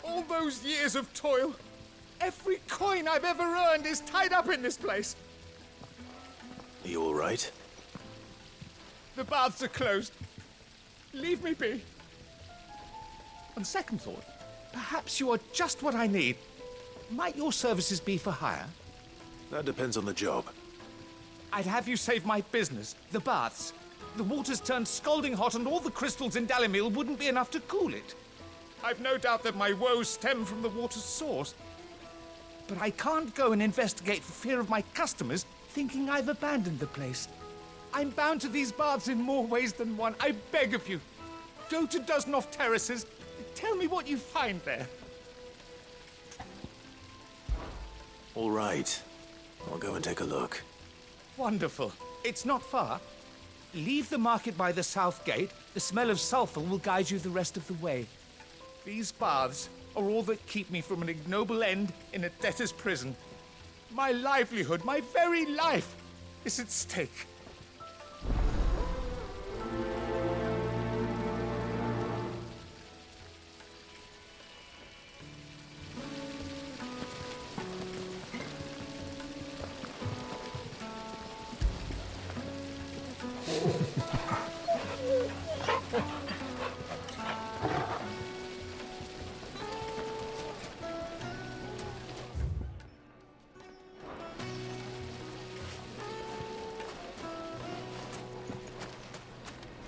All those years of toil, every coin I've ever earned is tied up in this place. Are you all right? The baths are closed. Leave me be. On second thought, perhaps you are just what I need. Might your services be for hire? That depends on the job. I'd have you save my business, the baths. The water's turned scalding hot and all the crystals in Dalimil wouldn't be enough to cool it. I've no doubt that my woes stem from the water's source. But I can't go and investigate for fear of my customers thinking I've abandoned the place. I'm bound to these baths in more ways than one. I beg of you, go to Dusnoff Terraces. Tell me what you find there. All right. I'll go and take a look. Wonderful. It's not far. Leave the market by the south gate. The smell of sulfur will guide you the rest of the way. These baths are all that keep me from an ignoble end in a debtor's prison. My livelihood, my very life, is at stake.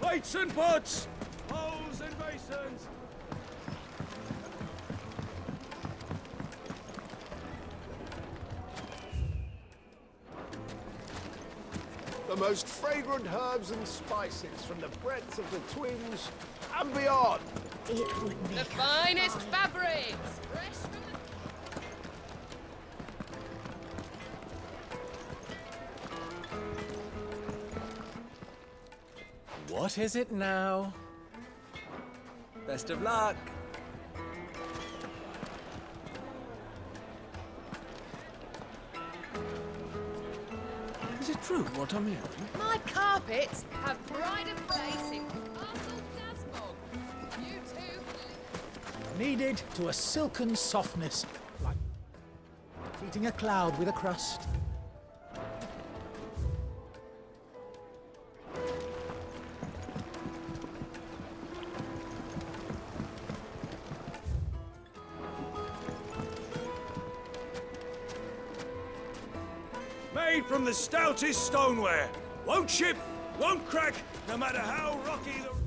Plates and pots! Bowls and basins! The most fragrant herbs and spices from the breadth of the twins and beyond. It would be the finest fabrics! Fresh from What is it now? Best of luck. Is it true what I'm hearing? My carpets have pride of place in Castle Dasmog. You two. Kneaded to a silken softness, like eating a cloud with a crust. Made from the stoutest stoneware. Won't chip, won't crack, no matter how rocky the road.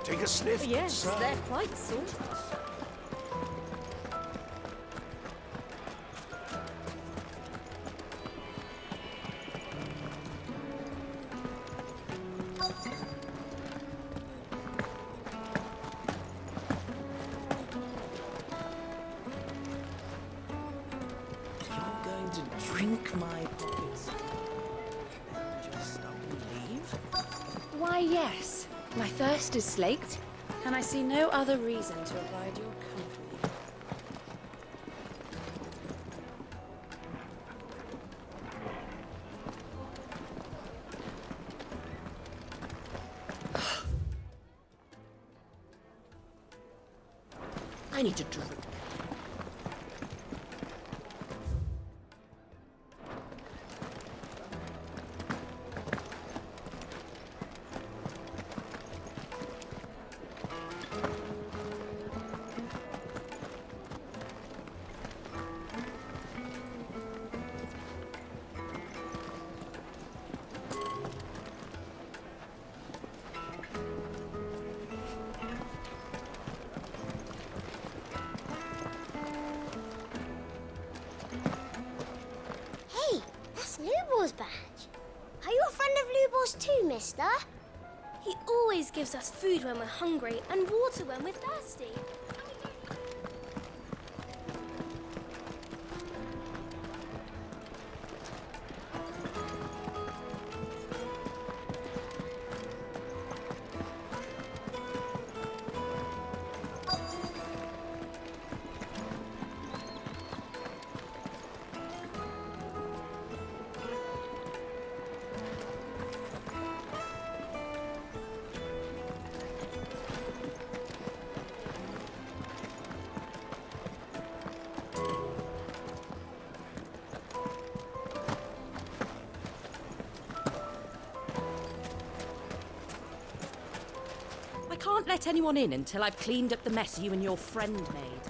Take a sniff. Yes, sir. they're quite salty. to drink my pockets, then just up and leave? Why, yes. My thirst is slaked, and I see no other reason to abide your company. I need to drink. Hey, that's Lubor's badge. Are you a friend of Lubor's too, mister? He always gives us food when we're hungry and water when we're thirsty. I can't let anyone in until I've cleaned up the mess you and your friend made.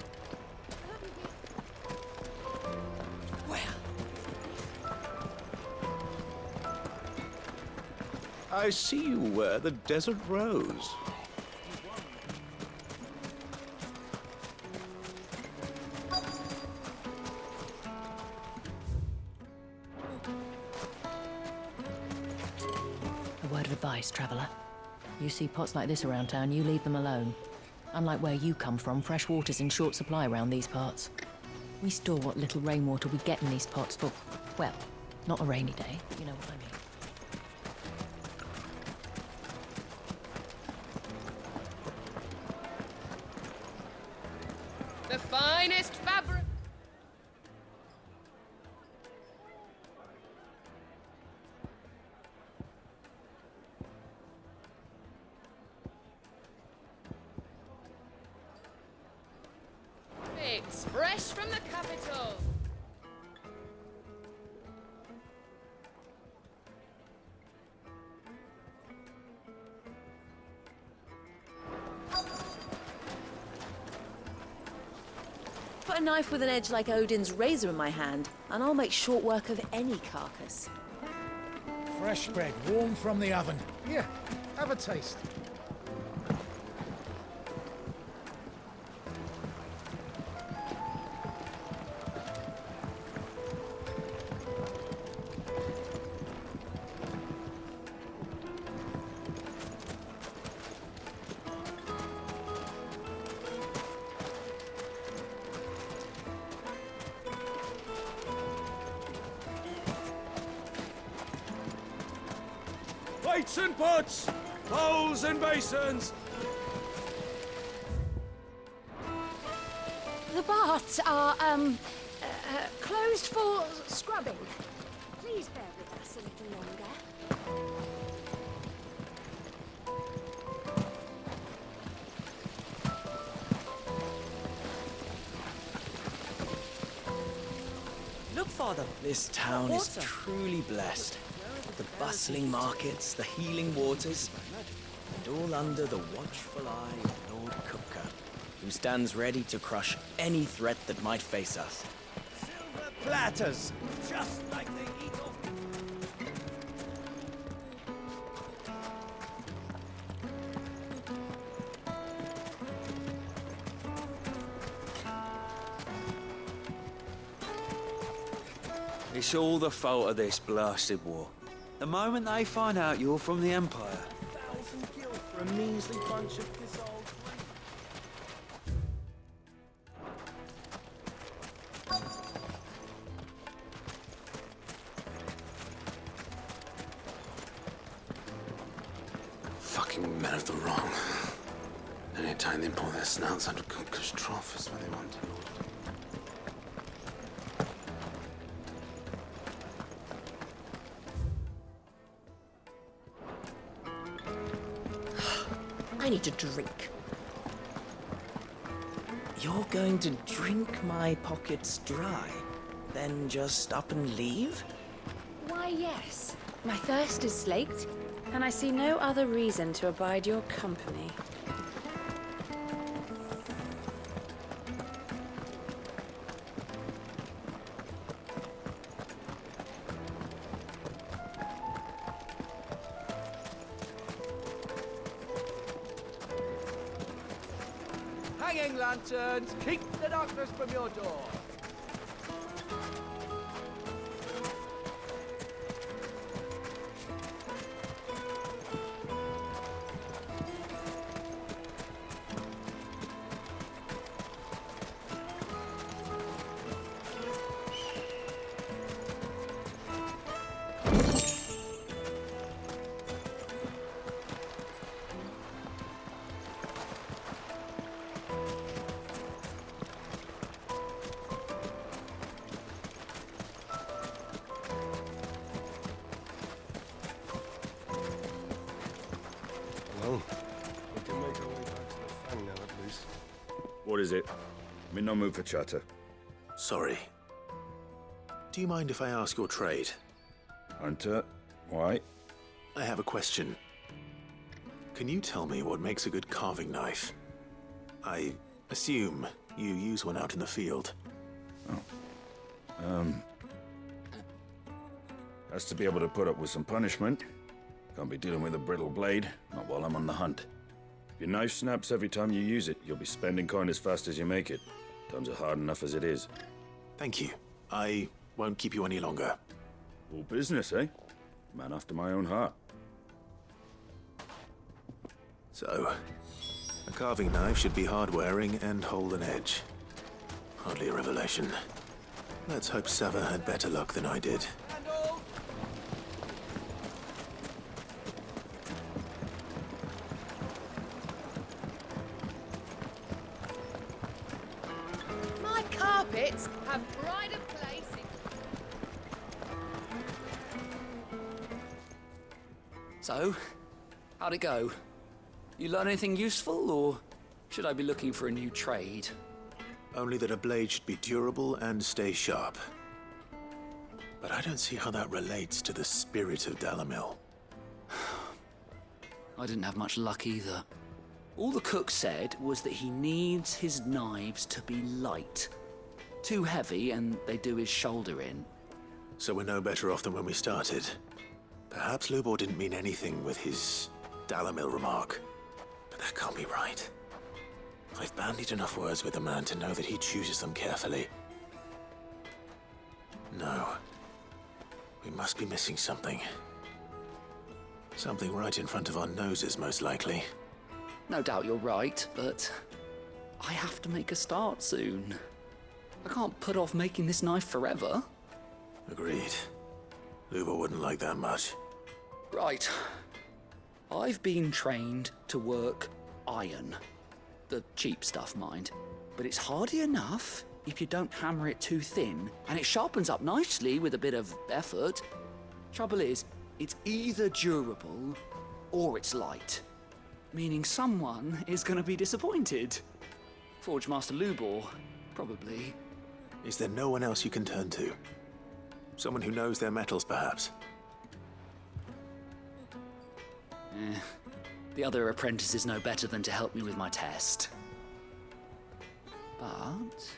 I see you wear the desert rose. A word of advice, traveller. You see pots like this around town, you leave them alone. Unlike where you come from, fresh water's in short supply around these parts. We store what little rainwater we get in these pots for, well, not a rainy day, but you know what I mean. The finest fabric. It's fresh from the capital. Put a knife with an edge like Odin's razor in my hand, and I'll make short work of any carcass. Fresh bread, warm from the oven. Here, have a taste. Plates and pots! Bowls and basins! The baths are, closed for scrubbing. Please bear with us a little longer. Look, Father. This town is truly blessed. The bustling markets, the healing waters, and all under the watchful eye of Lord Kupka, who stands ready to crush any threat that might face us. Silver platters, just like they eat off. It's all the fault of this blasted war. The moment they find out you're from the Empire. 1,000 gil for a measly bunch of dissolved. men of the wrong. Anytime they pull their snouts out of Kupka's trough is when they want to. I need to drink. You're going to drink my pockets dry, then just up and leave? Why, yes. My thirst is slaked, and I see no other reason to abide your company. Hanging lanterns, keep the darkness from your door. Well, we can make our way back to the Fang now, at least. What is it? I'm in no mood for chatter. Sorry. Do you mind if I ask your trade? Hunter, why? I have a question. Can you tell me what makes a good carving knife? I assume you use one out in the field. Has to be able to put up with some punishment. Can't be dealing with a brittle blade, not while I'm on the hunt. If your knife snaps every time you use it, you'll be spending coin as fast as you make it. Times are hard enough as it is. Thank you. I won't keep you any longer. All business, eh? Man after my own heart. So, a carving knife should be hard-wearing and hold an edge. Hardly a revelation. Let's hope Sava had better luck than I did. My carpets have pride of place in... So, how'd it go? You learn anything useful, or should I be looking for a new trade? Only that a blade should be durable and stay sharp. But I don't see how that relates to the spirit of Dalamil. I didn't have much luck either. All the cook said was that he needs his knives to be light. Too heavy and they do his shoulder in. So we're no better off than when we started. Perhaps Lubor didn't mean anything with his Dalamil remark. But that can't be right. I've bandied enough words with the man to know that he chooses them carefully. No. We must be missing something. Something right in front of our noses, most likely. No doubt you're right, but I have to make a start soon. I can't put off making this knife forever. Agreed. Lubor wouldn't like that much. Right. I've been trained to work iron. The cheap stuff, mind. But it's hardy enough if you don't hammer it too thin, and it sharpens up nicely with a bit of effort. Trouble is, it's either durable or it's light. Meaning someone is going to be disappointed. Forge Master Lubor, probably. Is there no one else you can turn to? Someone who knows their metals, perhaps? The other apprentices know better than to help me with my test. But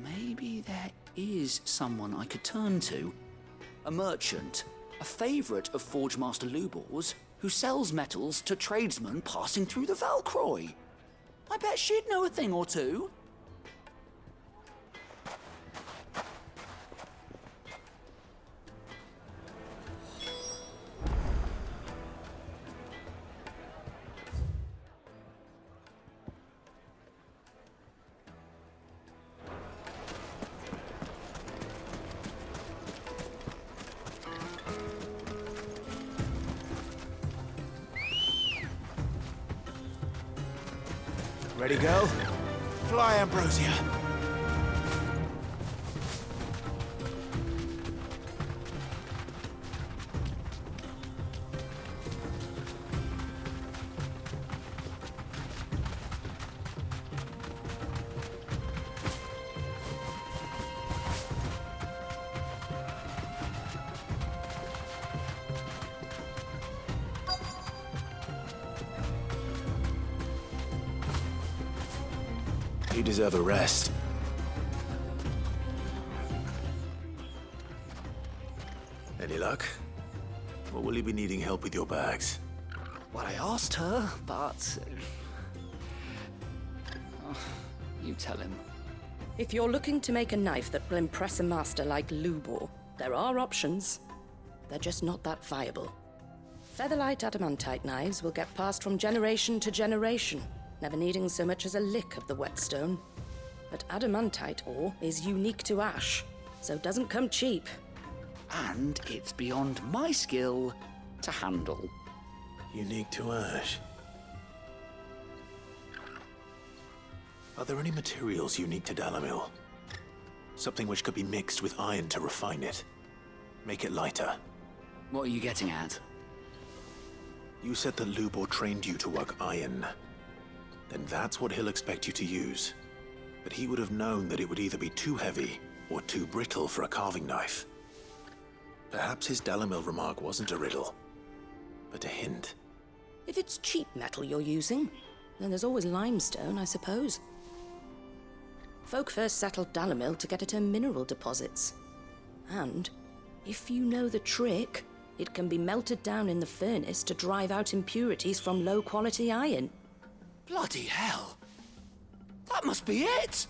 maybe there is someone I could turn to. A merchant, a favourite of Forge Master Lubor's, who sells metals to tradesmen passing through the Valcroy. I bet she'd know a thing or two. Ready, girl? Fly, Ambrosia. You deserve a rest. Any luck? Or will you be needing help with your bags? Well, I asked her, but... Oh, you tell him. If you're looking to make a knife that will impress a master like Lubor, there are options. They're just not that viable. Featherlight adamantite knives will get passed from generation to generation, never needing so much as a lick of the whetstone. But adamantite ore is unique to ash, so it doesn't come cheap. And it's beyond my skill to handle. Unique to ash. Are there any materials unique to Dalamil? Something which could be mixed with iron to refine it. Make it lighter. What are you getting at? You said that Lubor trained you to work iron. Then that's what he'll expect you to use. But he would have known that it would either be too heavy or too brittle for a carving knife. Perhaps his Dalamil remark wasn't a riddle, but a hint. If it's cheap metal you're using, then there's always limestone, I suppose. Folk first settled Dalamil to get at her mineral deposits. And, if you know the trick, it can be melted down in the furnace to drive out impurities from low-quality iron. Bloody hell! That must be it!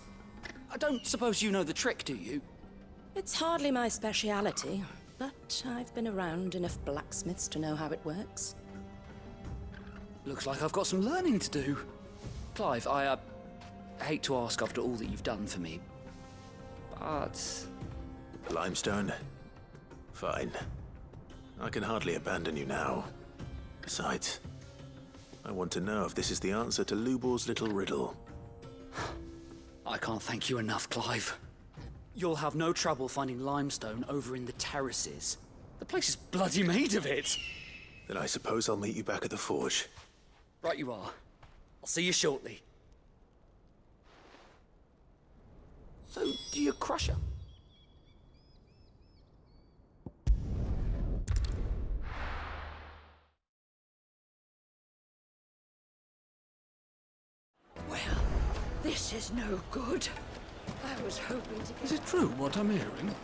I don't suppose you know the trick, do you? It's hardly my speciality, but I've been around enough blacksmiths to know how it works. Looks like I've got some learning to do. Clive, I hate to ask after all that you've done for me, but... Limestone? Fine. I can hardly abandon you now. Besides, I want to know if this is the answer to Lubor's little riddle. I can't thank you enough, Clive. You'll have no trouble finding limestone over in the terraces. The place is bloody made of it. Then I suppose I'll meet you back at the forge. Right you are. I'll see you shortly. So, do you crush her? Well, this is no good. I was hoping to get... Is it true what I'm hearing?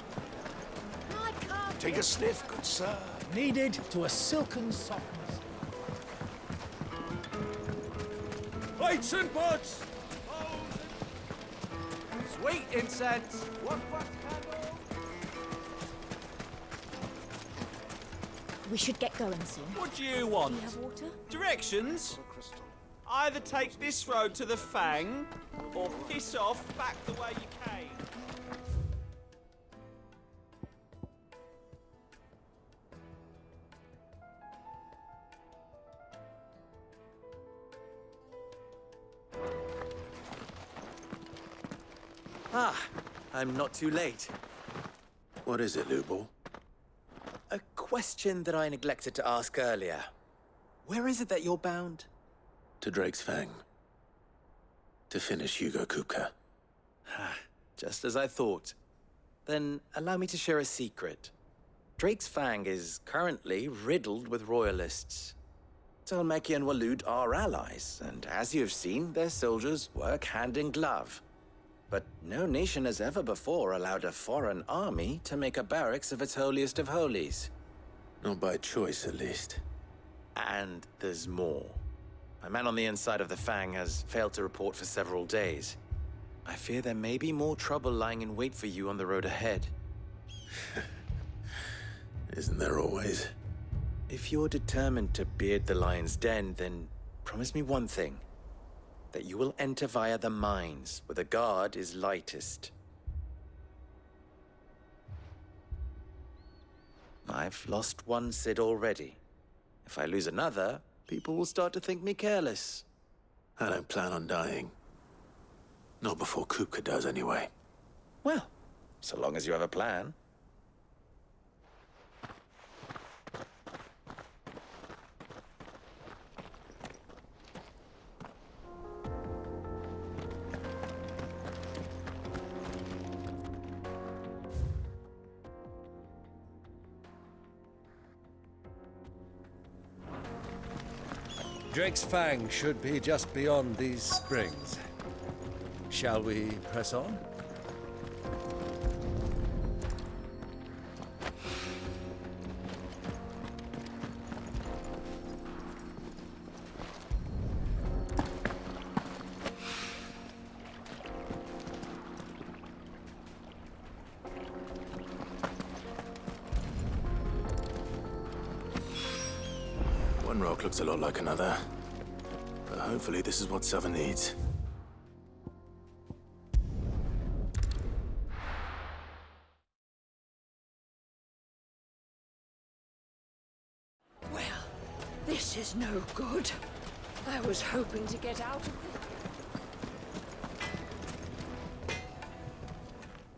I can't... Take a sniff, good sir. Kneaded to a silken softness. Plates and pots! Sweet incense. One wax candle. We should get going soon. What do you want? Do you have water? Directions? Either take this road to the Fang, or piss off back the way you came. Ah, I'm not too late. What is it, Lubor? A question that I neglected to ask earlier. Where is it that you're bound? To Drake's Fang. To finish Hugo Kupka. Just as I thought. Then allow me to share a secret. Drake's Fang is currently riddled with royalists. Tolmeki and Walud are allies, and as you've seen, their soldiers work hand in glove. But no nation has ever before allowed a foreign army to make a barracks of its holiest of holies. Not by choice, at least. And there's more. My man on the inside of the Fang has failed to report for several days. I fear there may be more trouble lying in wait for you on the road ahead. Isn't there always? If you're determined to beard the lion's den, then promise me one thing. That you will enter via the mines, where the guard is lightest. I've lost one Cid already. If I lose another, people will start to think me careless. I don't plan on dying. Not before Kupka does, anyway. Well, so long as you have a plan. Drake's Fang should be just beyond these springs. Shall we press on? One rock looks a lot like another. But hopefully this is what Sava needs. Well, this is no good. I was hoping to get out of this.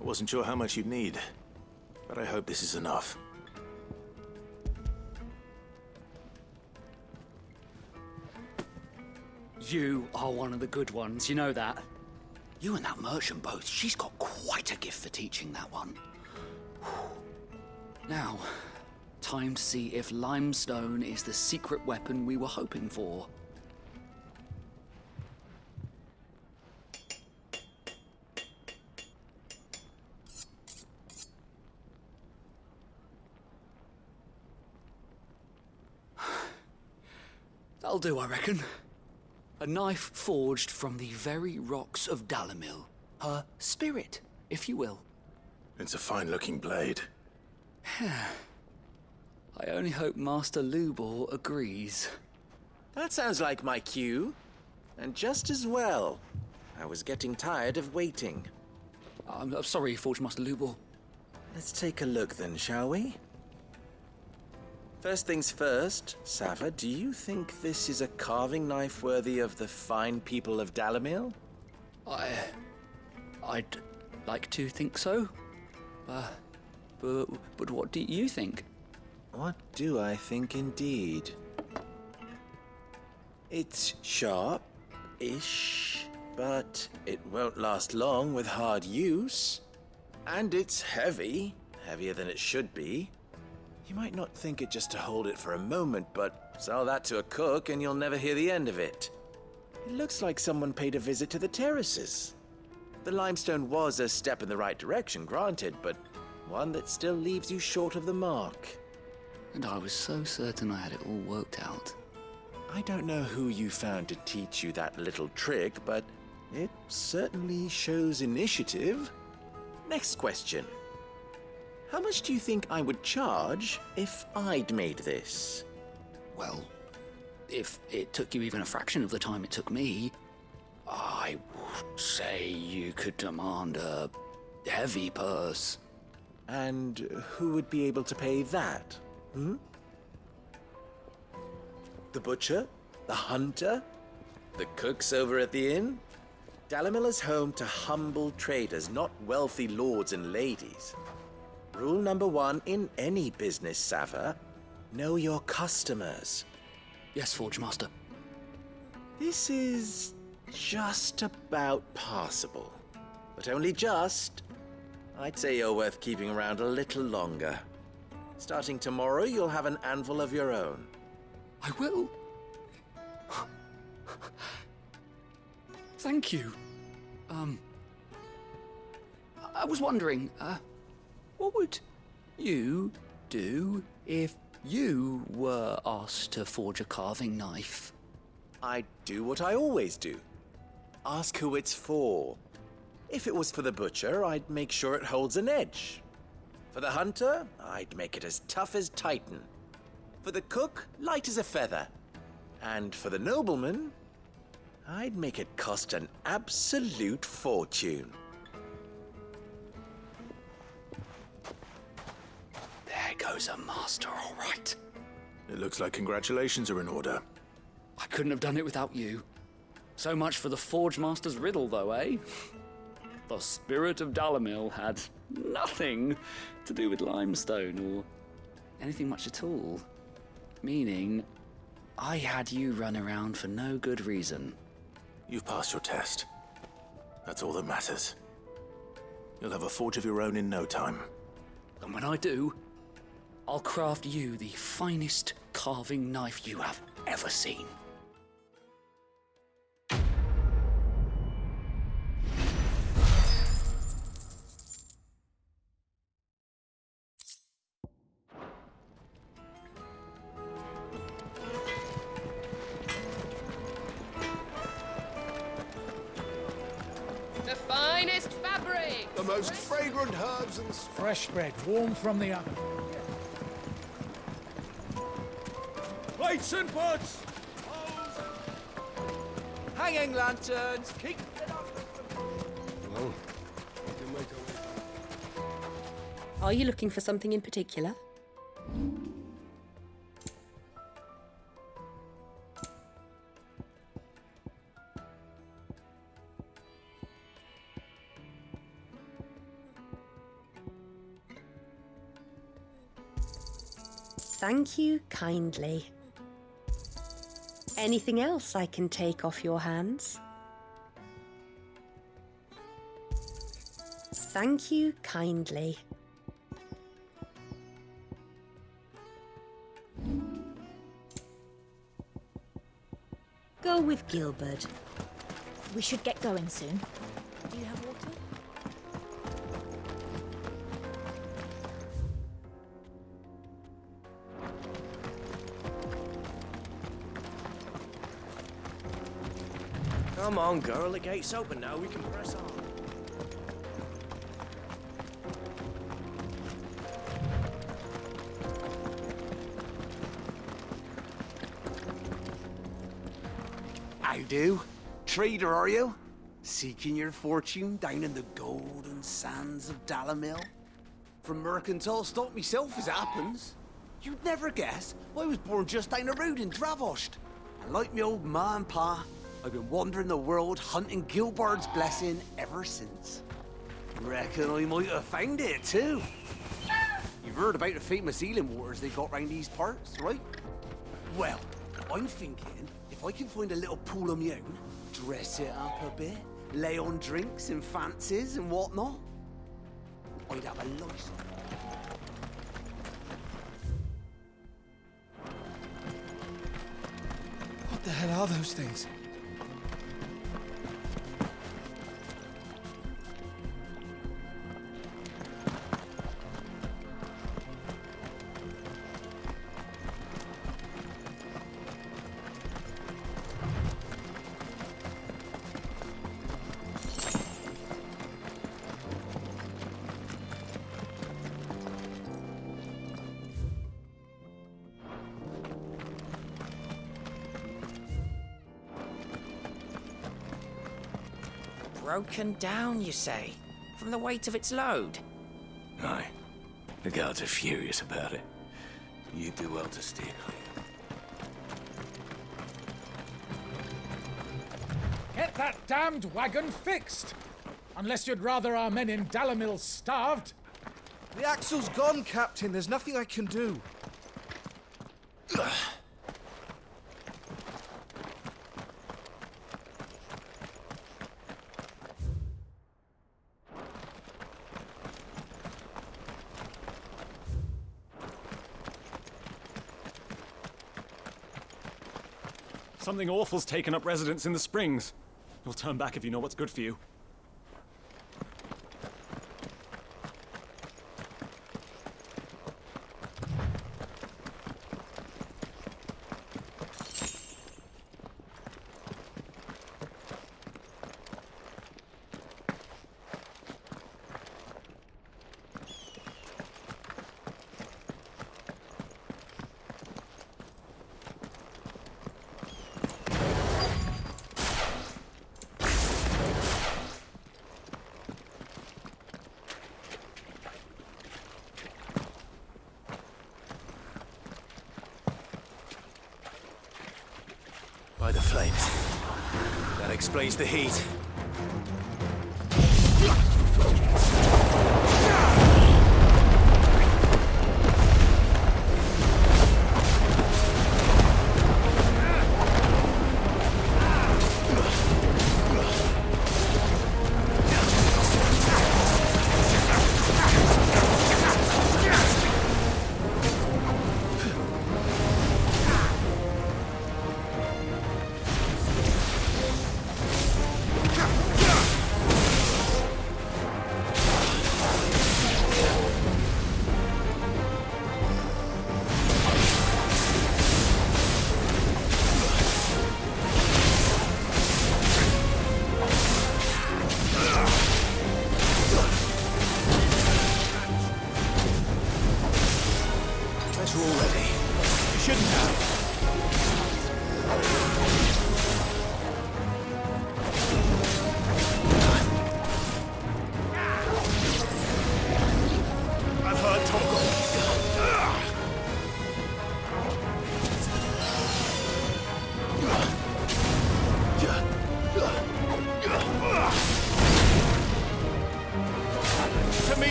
I wasn't sure how much you'd need, but I hope this is enough. You are one of the good ones, you know that? You and that merchant both, she's got quite a gift for teaching that one. Now, time to see if limestone is the secret weapon we were hoping for. That'll do, I reckon. A knife forged from the very rocks of Dalamil. Her spirit, if you will. It's a fine-looking blade. I only hope Master Lubor agrees. That sounds like my cue. And just as well. I was getting tired of waiting. I'm sorry, Forge Master Lubor. Let's take a look then, shall we? First things first, Sava, do you think this is a carving knife worthy of the fine people of Dalamil? I'd like to think so. But what do you think? What do I think indeed? It's sharp-ish, but it won't last long with hard use. And it's heavy, heavier than it should be. You might not think it just to hold it for a moment, but sell that to a cook and you'll never hear the end of it. It looks like someone paid a visit to the terraces. The limestone was a step in the right direction, granted, but one that still leaves you short of the mark. And I was so certain I had it all worked out. I don't know who you found to teach you that little trick, but it certainly shows initiative. Next question. How much do you think I would charge if I'd made this? Well, if it took you even a fraction of the time it took me, I would say you could demand a heavy purse. And who would be able to pay that? The butcher? The hunter? The cooks over at the inn? Dalamil is home to humble traders, not wealthy lords and ladies. Rule number one in any business, Sava, know your customers. Yes, Forge Master. This is just about passable. But only just. I'd say you're worth keeping around a little longer. Starting tomorrow, you'll have an anvil of your own. I will. Thank you. I was wondering, what would you do if you were asked to forge a carving knife? I'd do what I always do. Ask who it's for. If it was for the butcher, I'd make sure it holds an edge. For the hunter, I'd make it as tough as Titan. For the cook, light as a feather. And for the nobleman, I'd make it cost an absolute fortune. There goes a master, all right. It looks like congratulations are in order. I couldn't have done it without you. So much for the Forge Master's riddle, though, eh? The spirit of Dalamil had nothing to do with limestone or anything much at all. Meaning, I had you run around for no good reason. You've passed your test. That's all that matters. You'll have a forge of your own in no time. And when I do, I'll craft you the finest carving knife you have ever seen. The finest fabric! The most fragrant herbs and spices. Fresh bread, warm from the oven. Plates and pots! Hanging lanterns! Keep it up! Well, we can make our way. Are you looking for something in particular? Thank you kindly. Anything else I can take off your hands? Thank you kindly. Go with Gilbert. We should get going soon. Do you have water? Come on, girl, the gate's open now, we can press on. How do? Trader, are you? Seeking your fortune down in the golden sands of Dalamil? From mercantile stock myself, as it happens. You'd never guess, I was born just down the road in Dravost. And like me old ma and pa, I've been wandering the world hunting Gilbard's blessing ever since. Reckon I might have found it too. You've heard about the famous healing waters they got round these parts, right? Well, I'm thinking if I can find a little pool of my own, dress it up a bit, lay on drinks and fancies and whatnot, I'd have a license. What the hell are those things? Broken down, you say? From the weight of its load? Aye. The guards are furious about it. You do well to steer clear. Get that damned wagon fixed! Unless you'd rather our men in Dalamil starved. The axle's gone, Captain. There's nothing I can do. Something awful's taken up residence in the springs. You'll turn back if you know what's good for you. By the flames. Better explains the heat.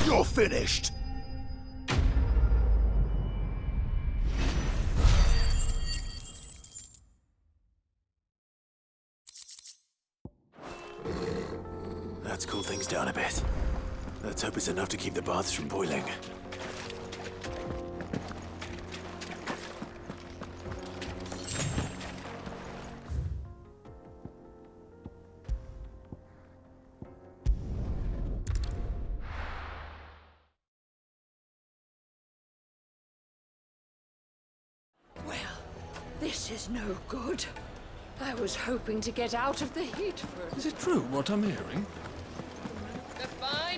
You're finished. Let's cool things down a bit. Let's hope it's enough to keep the baths from boiling. This is no good. I was hoping to get out of the heat for... Is it true what I'm hearing?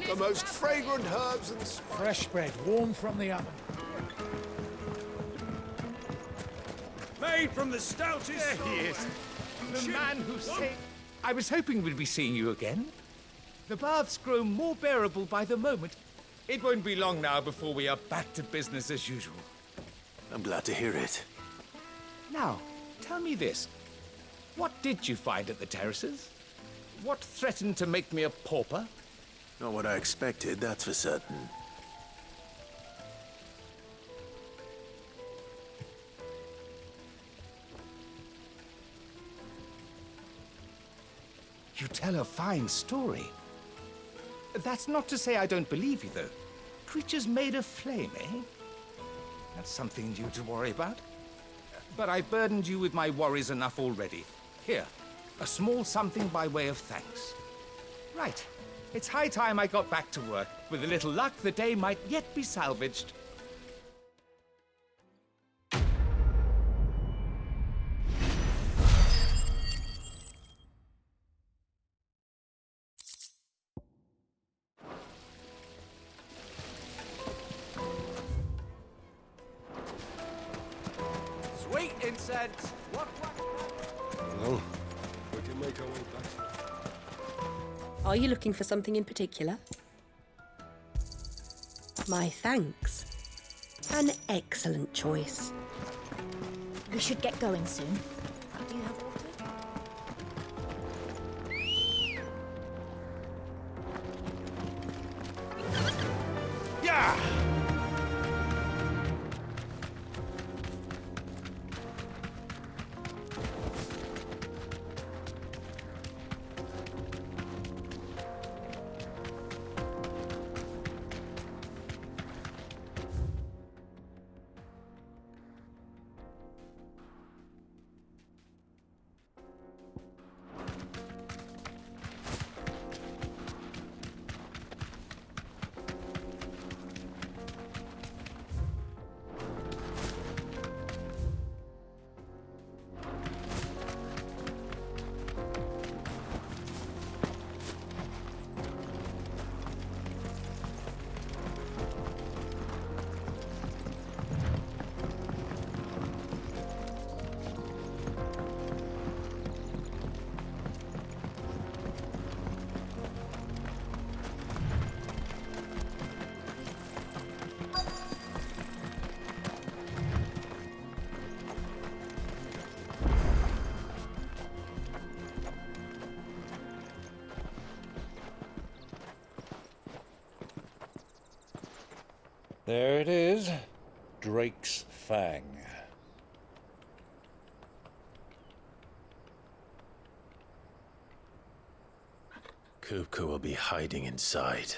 The most fragrant herbs and spices. Fresh bread, warm from the oven. Made from the stoutest... There he is. The man who saved... I was hoping we'd be seeing you again. The baths grow more bearable by the moment. It won't be long now before we are back to business as usual. I'm glad to hear it. Now, tell me this. What did you find at the terraces? What threatened to make me a pauper? Not what I expected, that's for certain. You tell a fine story. That's not to say I don't believe you, though. Creatures made of flame, eh? That's something new to worry about. But I've burdened you with my worries enough already. Here, a small something by way of thanks. Right. It's high time I got back to work. With a little luck, the day might yet be salvaged. Sweet incense! Well, we can make our way back. Are you looking for something in particular? My thanks. An excellent choice. We should get going soon. Do you have water? Yeah! There it is. Drake's Fang. Kupka will be hiding inside.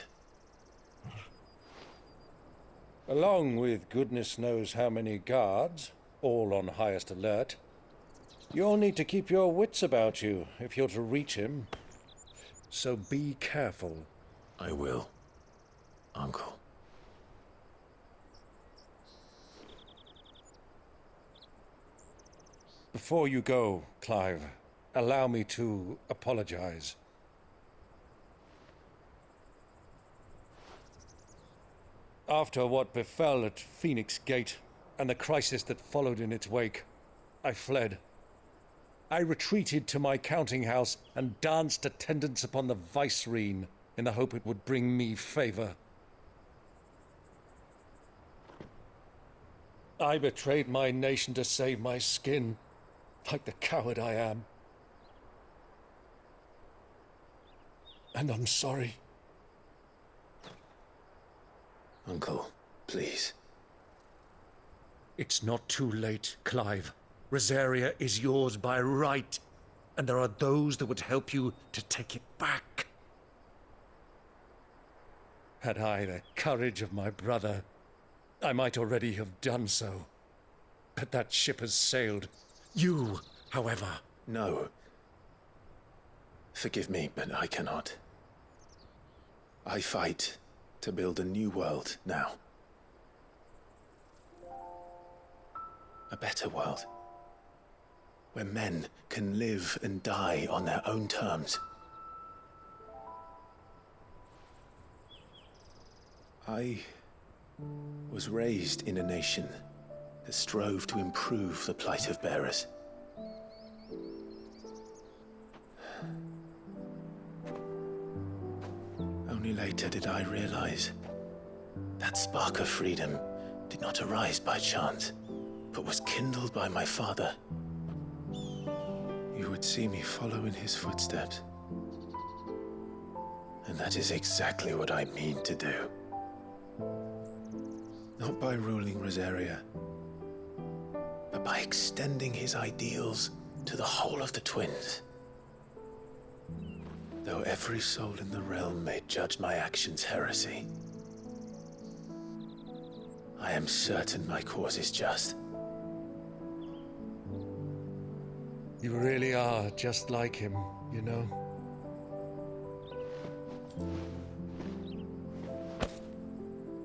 Along with goodness knows how many guards, all on highest alert. You'll need to keep your wits about you if you're to reach him. So be careful. I will, Uncle. Before you go, Clive, allow me to apologize. After what befell at Phoenix Gate and the crisis that followed in its wake, I fled. I retreated to my counting house and danced attendance upon the vicereine in the hope it would bring me favor. I betrayed my nation to save my skin, like the coward I am. And I'm sorry. Uncle, please. It's not too late, Clive. Rosaria is yours by right, and there are those that would help you to take it back. Had I the courage of my brother, I might already have done so. But that ship has sailed. You, however... No. Forgive me, but I cannot. I fight to build a new world now. A better world. Where men can live and die on their own terms. I was raised in a nation that strove to improve the plight of bearers. Only later did I realize that spark of freedom did not arise by chance, but was kindled by my father. You would see me follow in his footsteps. And that is exactly what I mean to do. Not by ruling Rosaria, but by extending his ideals to the whole of the twins. Though every soul in the realm may judge my actions heresy, I am certain my cause is just. You really are just like him, you know?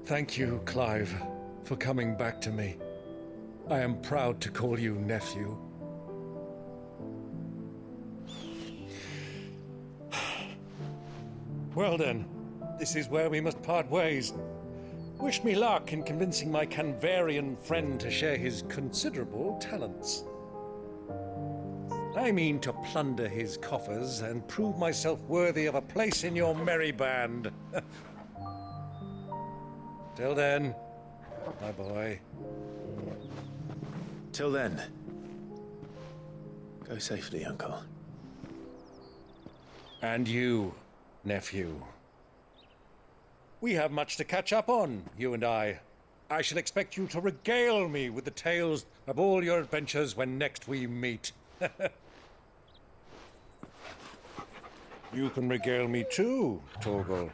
Thank you, Clive, for coming back to me. I am proud to call you nephew. Well then, this is where we must part ways. Wish me luck in convincing my Canvarian friend to share his considerable talents. I mean to plunder his coffers and prove myself worthy of a place in your merry band. Till then, my boy. Till then, go safely, Uncle. And you, nephew. We have much to catch up on, you and I. I shall expect you to regale me with the tales of all your adventures when next we meet. You can regale me too, Torgal.